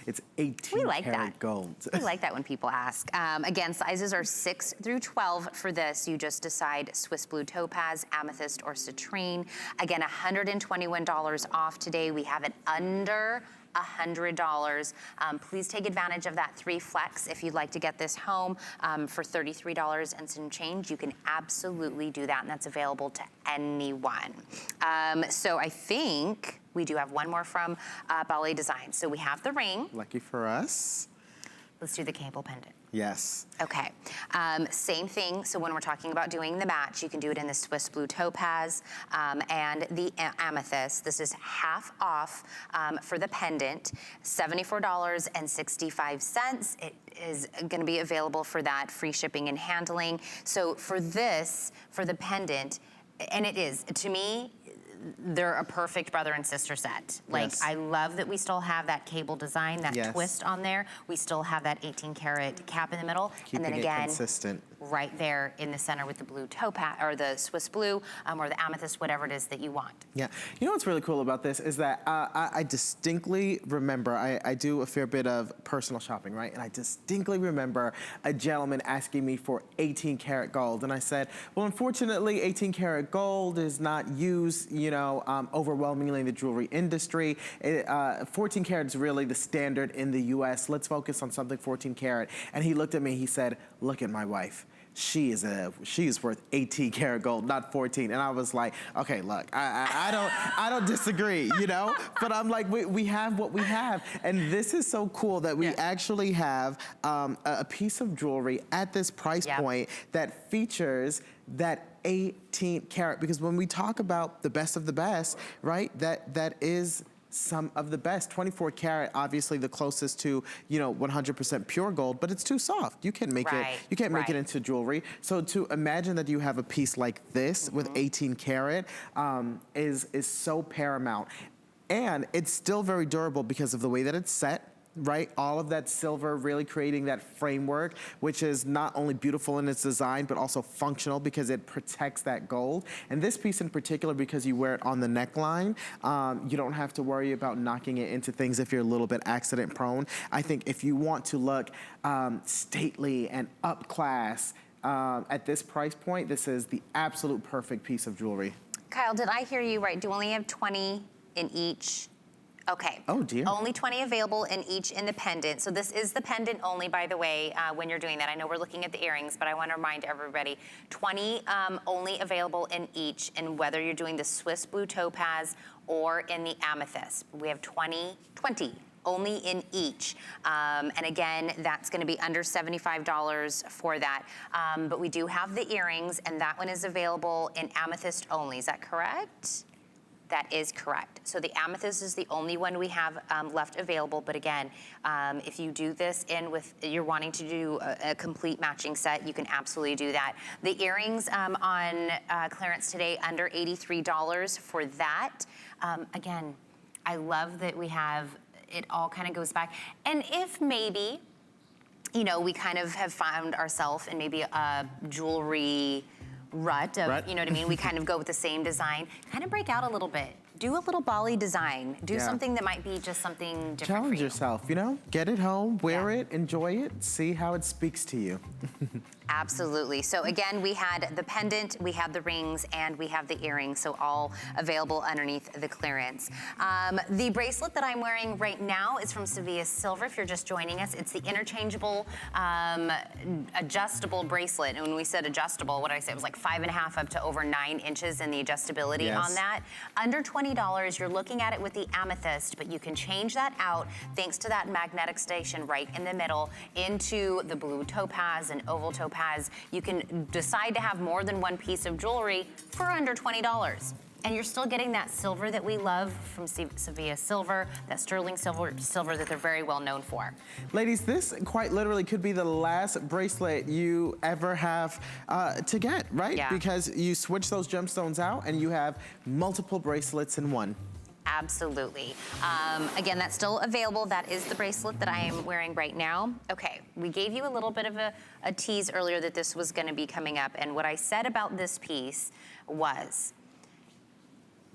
C: It's 18-karat gold.
B: We like that when people ask. Again, sizes are 6 through 12 for this. You just decide Swiss blue topaz, amethyst, or citrine. Again, $121 off today. We have it under $100. Please take advantage of that 3 flex if you'd like to get this home for $33 and some change. You can absolutely do that, and that's available to anyone. So I think we do have one more from Bali Design. So we have the ring.
C: Lucky for us.
B: Let's do the cable pendant.
C: Yes.
B: Okay, same thing. So when we're talking about doing the match, you can do it in the Swiss blue topaz and the amethyst. This is half off for the pendant, $74.65. It is gonna be available for that, free shipping and handling. So for this, for the pendant, and it is, to me, they're a perfect brother and sister set. Like, I love that we still have that cable design, that twist on there. We still have that 18-karat cap in the middle.
C: Keeping
B: and then again,
C: consistent.
B: Right there in the center with the blue topaz, or the Swiss blue, or the amethyst, whatever it is that you want.
C: Yeah. You know what's really cool about this is that I distinctly remember, I do a fair bit of personal shopping, right? And I distinctly remember a gentleman asking me for 18-karat gold. And I said, well, unfortunately, 18-karat gold is not used, you know, overwhelmingly in the jewelry industry. 14 karat is really the standard in the US. Let's focus on something 14 karat. And he looked at me, he said, look at my wife. she is worth 18 karat gold, not 14. And I was like, okay, look, I don't disagree, you know? But I'm like, we have what we have. And this is so cool that we actually have a piece of jewelry at this price point that features that 18 karat, because when we talk about the best of the best, right, that is some of the best. 24 karat, obviously the closest to, you know, 100% pure gold, but it's too soft. You can't make it, you can't make it into jewelry. So to imagine that you have a piece like this with 18 karat is so paramount. And it's still very durable because of the way that it's set. Right, all of that silver really creating that framework, which is not only beautiful in its design, but also functional because it protects that gold. And this piece in particular, because you wear it on the neckline, you don't have to worry about knocking it into things if you're a little bit accident prone. I think if you want to look stately and up class at this price point, this is the absolute perfect piece of jewelry.
B: Kyle, did I hear you right? Do you only have 20 in each? Okay.
C: Oh dear.
B: Only 20 available in each in the pendant. So this is the pendant only, by the way, when you're doing that. I know we're looking at the earrings, but I want to remind everybody, 20 only available in each, and whether you're doing the Swiss blue topaz or in the amethyst. We have 20 only in each. And again, that's gonna be under $75 for that. But we do have the earrings, and that one is available in amethyst only. Is that correct? That is correct. So the amethyst is the only one we have left available. But again, if you do this in with, you're wanting to do a complete matching set, you can absolutely do that. The earrings on clearance today, under $83 for that. Again, I love that we have, it all kind of goes back. And if maybe, you know, we kind of have found ourselves in maybe a jewelry rut of, you know what I mean? We kind of go with the same design, kind of break out a little bit. Do a little Bali design. Do something that might be just something different.
C: Challenge yourself, you know? Get it home, wear it, enjoy it, see how it speaks to you.
B: Absolutely. So again, we had the pendant, we have the rings, and we have the earrings, so all available underneath the clearance. The bracelet that I'm wearing right now is from Sevilla Silver. If you're just joining us, it's the interchangeable adjustable bracelet. And when we said adjustable, what did I say? It was like 5.5 up to over 9 inches in the adjustability on that. Under $20, you're looking at it with the amethyst, but you can change that out thanks to that magnetic station right in the middle into the blue topaz and oval topaz. You can decide to have more than one piece of jewelry for under $20. And you're still getting that silver that we love from Sevilla Silver, that sterling silver that they're very well known for.
C: Ladies, this quite literally could be the last bracelet you ever have to get, right?
B: Yeah.
C: Because you switch those gemstones out and you have multiple bracelets in one.
B: Absolutely. Again, that's still available. That is the bracelet that I am wearing right now. Okay, we gave you a little bit of a tease earlier that this was gonna be coming up, and what I said about this piece was,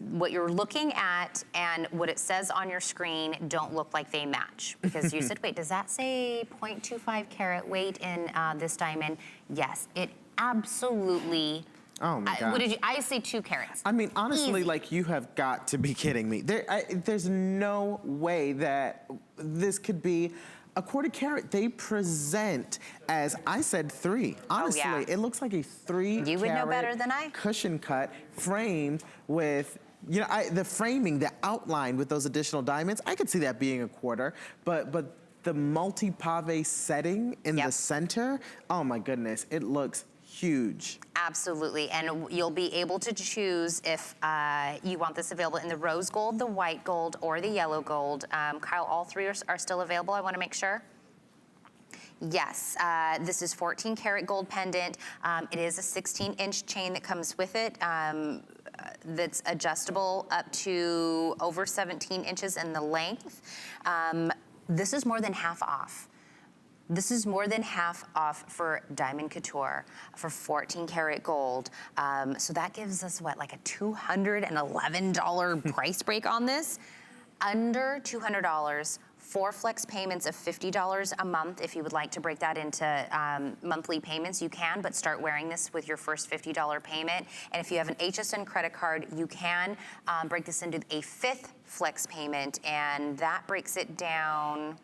B: what you're looking at and what it says on your screen don't look like they match. Because you said, wait, does that say 0.25 carat weight in this diamond? Yes, it absolutely.
C: Oh my God.
B: What did you, I say 2 carats.
C: I mean, honestly,
B: Easy.
C: like, you have got to be kidding me. There's no way that this could be a 1/4 carat. They present as, I said 3. Honestly, it looks like a 3
B: You would know better than I.
C: Cushion cut, framed with, you know, the framing, the outline with those additional diamonds. I could see that being a 1/4, but the multi-pave setting in the center, oh my goodness, it looks huge.
B: Absolutely, and you'll be able to choose if you want this available in the rose gold, the white gold, or the yellow gold. Kyle, all 3 are still available, I wanna make sure. Yes, this is 14 karat gold pendant. It is a 16-inch chain that comes with it. That's adjustable up to over 17 inches in the length. This is more than half off. This is more than half off for Diamond Couture for 14 karat gold. So that gives us what, like a $211 price break on this? Under $200, 4 flex payments of $50 a month. If you would like to break that into monthly payments, you can, but start wearing this with your first $50 payment. And if you have an HSN credit card, you can break this into a 5th flex payment, and that breaks it down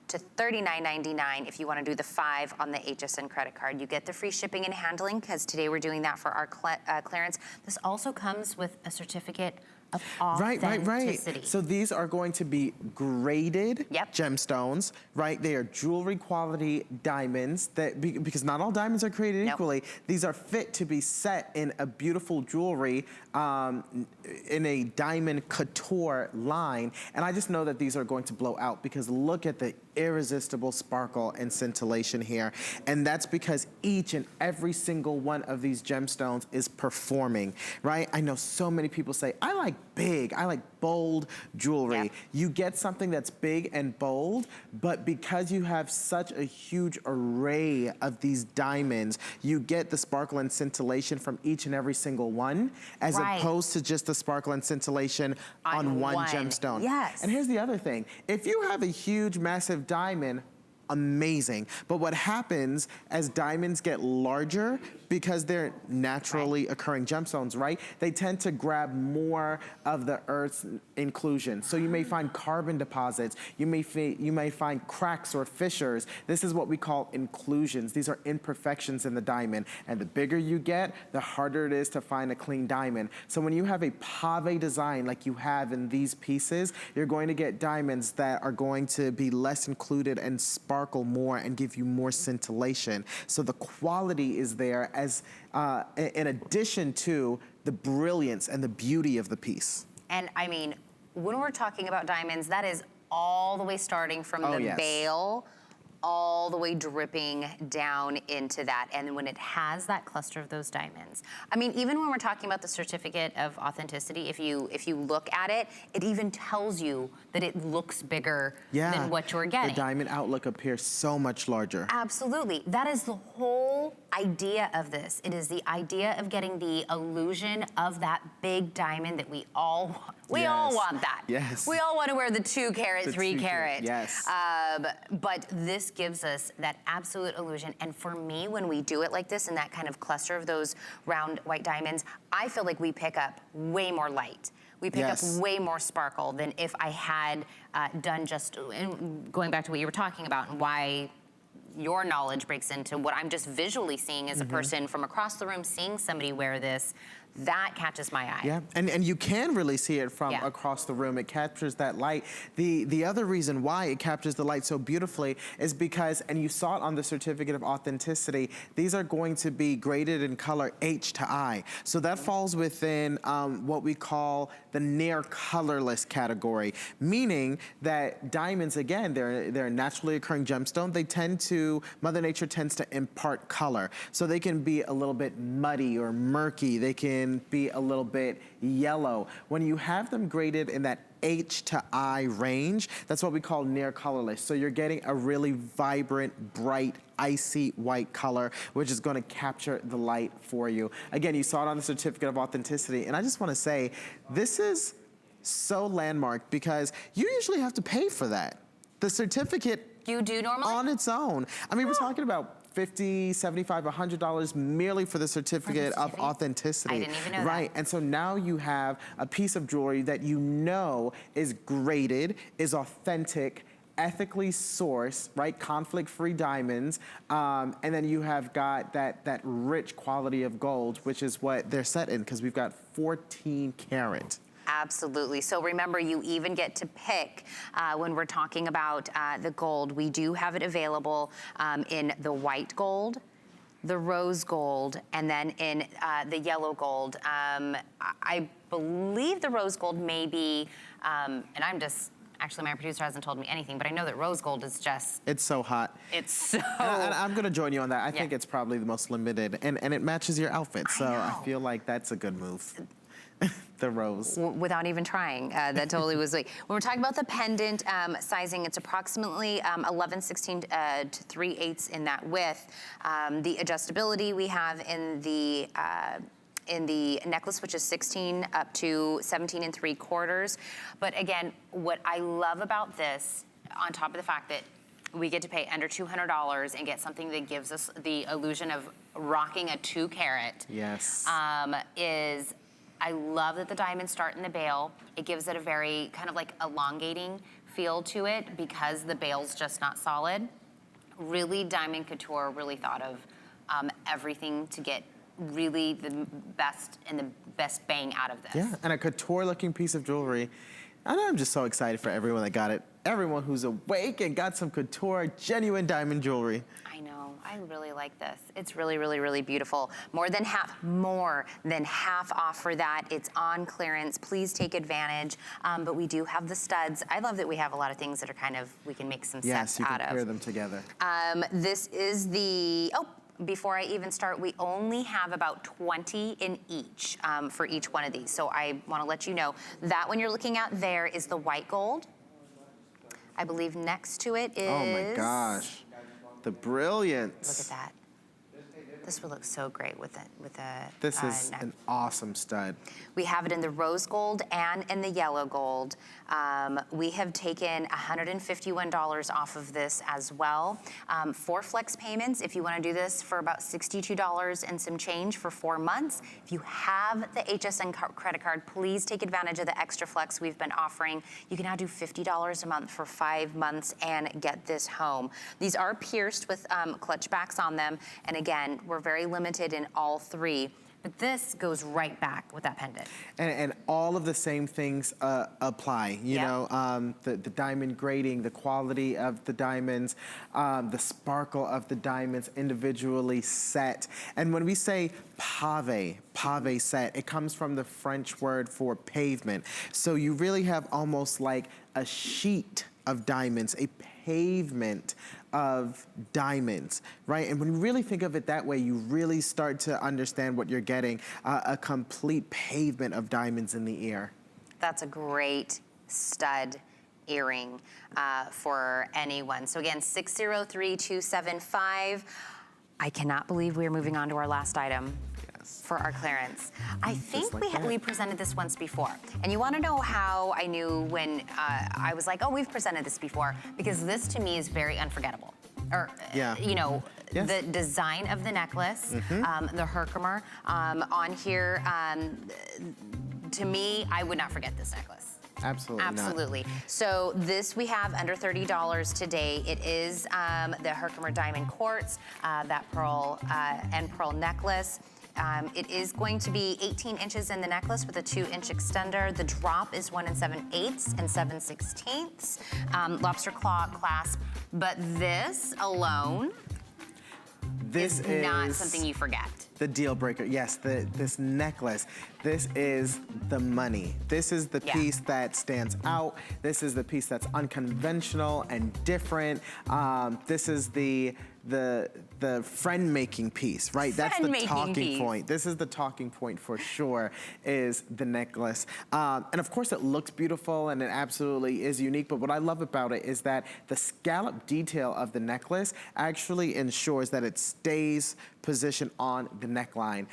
B: to $39.99 if you want to do the 5 on the HSN credit card. You get the free shipping and handling, because today we're doing that for our clearance. This also comes with a certificate of authenticity.
C: Right. So these are going to be graded gemstones, right? They are jewelry quality diamonds, that because not all diamonds are created equally. These are fit to be set in a beautiful jewelry, in a diamond couture line. And I just know that these are going to blow out, because look at the irresistible sparkle and scintillation here. And that's because each and every single one of these gemstones is performing, right? I know so many people say, I like big, I like bold jewelry. You get something that's big and bold, but because you have such a huge array of these diamonds, you get the sparkle and scintillation from each and every single one, as opposed to just the sparkle and scintillation on one gemstone.
B: Yes.
C: And here's the other thing. If you have a huge, massive diamond, amazing. But what happens as diamonds get larger, because they're naturally occurring gemstones, right? They tend to grab more of the Earth's inclusion. So you may find carbon deposits. You may find cracks or fissures. This is what we call inclusions. These are imperfections in the diamond. And the bigger you get, the harder it is to find a clean diamond. So when you have a pave design like you have in these pieces, you're going to get diamonds that are going to be less included and sparkle more and give you more scintillation. So the quality is there, as in addition to the brilliance and the beauty of the piece.
B: And I mean, when we're talking about diamonds, that is all the way starting from the bale, all the way dripping down into that. And when it has that cluster of those diamonds, I mean, even when we're talking about the certificate of authenticity, if you look at it, it even tells you that it looks bigger than what you're getting.
C: The diamond outlook appears so much larger.
B: Absolutely. That is the whole idea of this. It is the idea of getting the illusion of that big diamond that we all want. We all want that.
C: Yes.
B: We all want to wear the 2 carat, 3 carat.
C: Yes.
B: But this gives us that absolute illusion. And for me, when we do it like this, in that kind of cluster of those round white diamonds, I feel like we pick up way more light. We pick up way more sparkle than if I had done just, going back to what you were talking about and why your knowledge breaks into what I'm just visually seeing as a person from across the room, seeing somebody wear this. That catches my eye.
C: Yeah, and you can really see it from across the room. It captures that light. The other reason why it captures the light so beautifully is because, and you saw it on the certificate of authenticity, these are going to be graded in color H to I. So that falls within what we call the near colorless category, meaning that diamonds, again, they're a naturally occurring gemstone. They tend to, Mother Nature tends to impart color. So they can be a little bit muddy or murky. They can be a little bit yellow. When you have them graded in that H to I range, that's what we call near colorless. So you're getting a really vibrant, bright, icy white color, which is going to capture the light for you. Again, you saw it on the certificate of authenticity, and I just want to say, this is so landmark because you usually have to pay for that. The certificate,
B: you do normally?
C: On its own. I mean, we're talking about $50, $75, $100 merely for the certificate of authenticity.
B: I didn't even know
C: that. And so now you have a piece of jewelry that you know is graded, is authentic, ethically sourced, right? Conflict-free diamonds. And then you have got that rich quality of gold, which is what they're set in, because we've got 14 karat.
B: Absolutely. So remember, you even get to pick when we're talking about the gold. We do have it available in the white gold, the rose gold, and then in the yellow gold. I believe the rose gold may be, and I'm just, actually my producer hasn't told me anything, but I know that rose gold is just...
C: It's so hot.
B: It's so...
C: And I'm gonna join you on that. I think it's probably the most limited, and it matches your outfit, so I feel like that's a good move. The rose.
B: Without even trying, that totally was like, when we're talking about the pendant sizing, it's approximately 11/16 to 3/8 in that width. The adjustability we have in the necklace, which is 16 up to 17 3/4. But again, what I love about this, on top of the fact that we get to pay under $200 and get something that gives us the illusion of rocking a 2 carat.
C: Yes.
B: I love that the diamonds start in the bale. It gives it a very kind of like elongating feel to it because the bail's just not solid. Really, Diamond Couture really thought of everything to get really the best and the best bang out of this.
C: Yeah, and a couture-looking piece of jewelry. And I'm just so excited for everyone that got it. Everyone who's awake and got some couture, genuine diamond jewelry.
B: I know, I really like this. It's really, really, really beautiful. More than half off for that. It's on clearance. Please take advantage. But we do have the studs. I love that we have a lot of things that are kind of, we can make some sets out of.
C: Yes, you can pair them together.
B: This is the, before I even start, we only have about 20 in each for each one of these. So I want to let you know that one you're looking at there is the white gold. I believe next to it is...
C: Oh my gosh, the brilliance.
B: Look at that. This would look so great with a
C: This is an awesome stud.
B: We have it in the rose gold and in the yellow gold. We have taken $151 off of this as well. 4 flex payments if you want to do this for about $62 and some change for 4 months. If you have the HSN credit card, please take advantage of the extra flex we've been offering. You can now do $50 a month for 5 months and get this home. These are pierced with clutch backs on them. And again, we're very limited in all 3. But this goes right back with that pendant.
C: And all of the same things apply. You know, the diamond grading, the quality of the diamonds, the sparkle of the diamonds individually set. And when we say pave set, it comes from the French word for pavement. So you really have almost like a sheet of diamonds, a pavement of diamonds, right? And when you really think of it that way, you really start to understand what you're getting, a complete pavement of diamonds in the ear.
B: That's a great stud earring for anyone. So again, 603275. I cannot believe we are moving on to our last item. For our clearance. I think we presented this once before. And you want to know how I knew when I was like, oh, we've presented this before, because this to me is very unforgettable. Or, you know, the design of the necklace, the Herkimer on here, to me, I would not forget this necklace.
C: Absolutely not.
B: So this we have under $30 today. It is the Herkimer diamond quartz, that pearl and pearl necklace. It is going to be 18 inches in the necklace with a 2-inch extender. The drop is 1 7/8 and 7/16. Lobster claw clasp. But this alone is not something you forget.
C: The deal breaker, yes, this necklace, this is the money. This is the piece that stands out. This is the piece that's unconventional and different. This is the friend-making piece, right? That's the talking point. This is the talking point for sure, is the necklace. And of course it looks beautiful and it absolutely is unique, but what I love about it is that the scallop detail of the necklace actually ensures that it stays positioned on the neckline.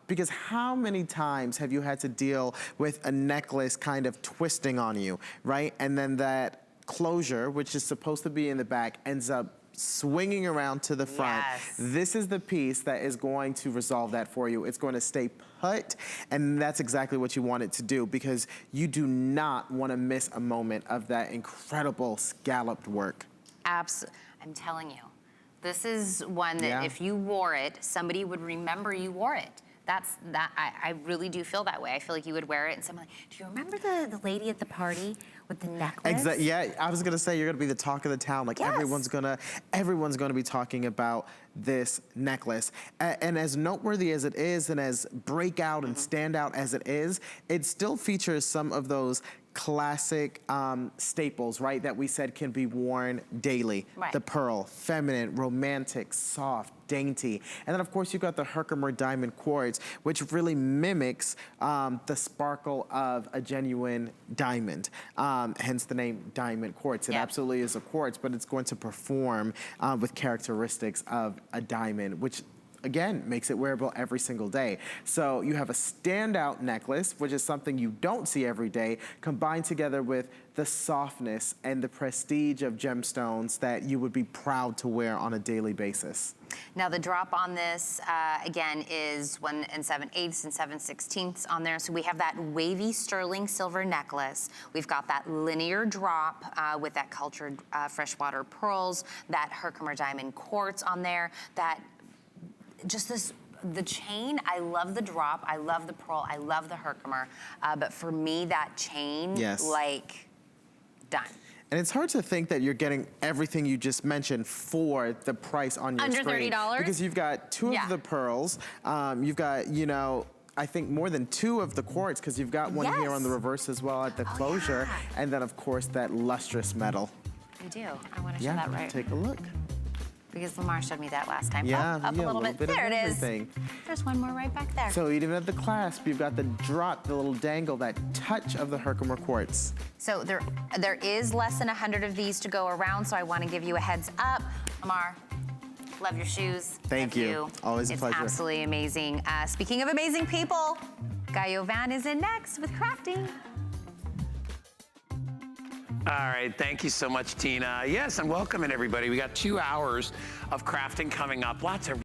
C: Because how many times have you had to deal with a necklace kind of twisting on you, right? And then that closure, which is supposed to be in the back, ends up swinging around to the front. This is the piece that is going to resolve that for you. It's going to stay put, and that's exactly what you want it to do, because you do not want to miss a moment of that incredible scalloped work.
B: Absolutely. I'm telling you, this is one that if you wore it, somebody would remember you wore it. I really do feel that way. I feel like you would wear it and someone like, do you remember the lady at the party with the necklace?
C: Exactly. Yeah, I was gonna say you're gonna be the talk of the town. Like everyone's gonna be talking about this necklace. And as noteworthy as it is, and as breakout and standout as it is, it still features some of those classic staples, right, that we said can be worn daily. The pearl, feminine, romantic, soft, dainty. And then of course you've got the Herkimer diamond quartz, which really mimics the sparkle of a genuine diamond, hence the name diamond quartz. It absolutely is a quartz, but it's going to perform with characteristics of a diamond, which again, makes it wearable every single day. So you have a standout necklace, which is something you don't see every day, combined together with the softness and the prestige of gemstones that you would be proud to wear on a daily basis.
B: Now the drop on this, again, is 1 7/8 and 7/16 on there. So we have that wavy sterling silver necklace. We've got that linear drop with that cultured freshwater pearls, that Herkimer diamond quartz on there, that just this, the chain, I love the drop, I love the pearl, I love the Herkimer, but for me, that chain, like, done.
C: And it's hard to think that you're getting everything you just mentioned for the price on your screen.
B: Under $30?
C: Because you've got two of the pearls, you've got, you know, I think more than 2 of the quartz, because you've got one here on the reverse as well at the closure, and then of course that lustrous metal.
B: We do. I want to show that right.
C: Take a look.
B: Because Lamar showed me that last time.
C: Yeah,
B: up a little bit. There it is. There's one more right back there.
C: So even at the clasp, you've got the drop, the little dangle, that touch of the Herkimer quartz.
B: So there is less than 100 of these to go around, so I want to give you a heads up. Lamar, love your shoes.
C: Thank you. Always a pleasure.
B: It's absolutely amazing. Speaking of amazing people, Gaio Van is in next with crafting.
H: All right, thank you so much, Tina. Yes, and welcome in everybody. We got 2 hours of crafting coming up. Lots of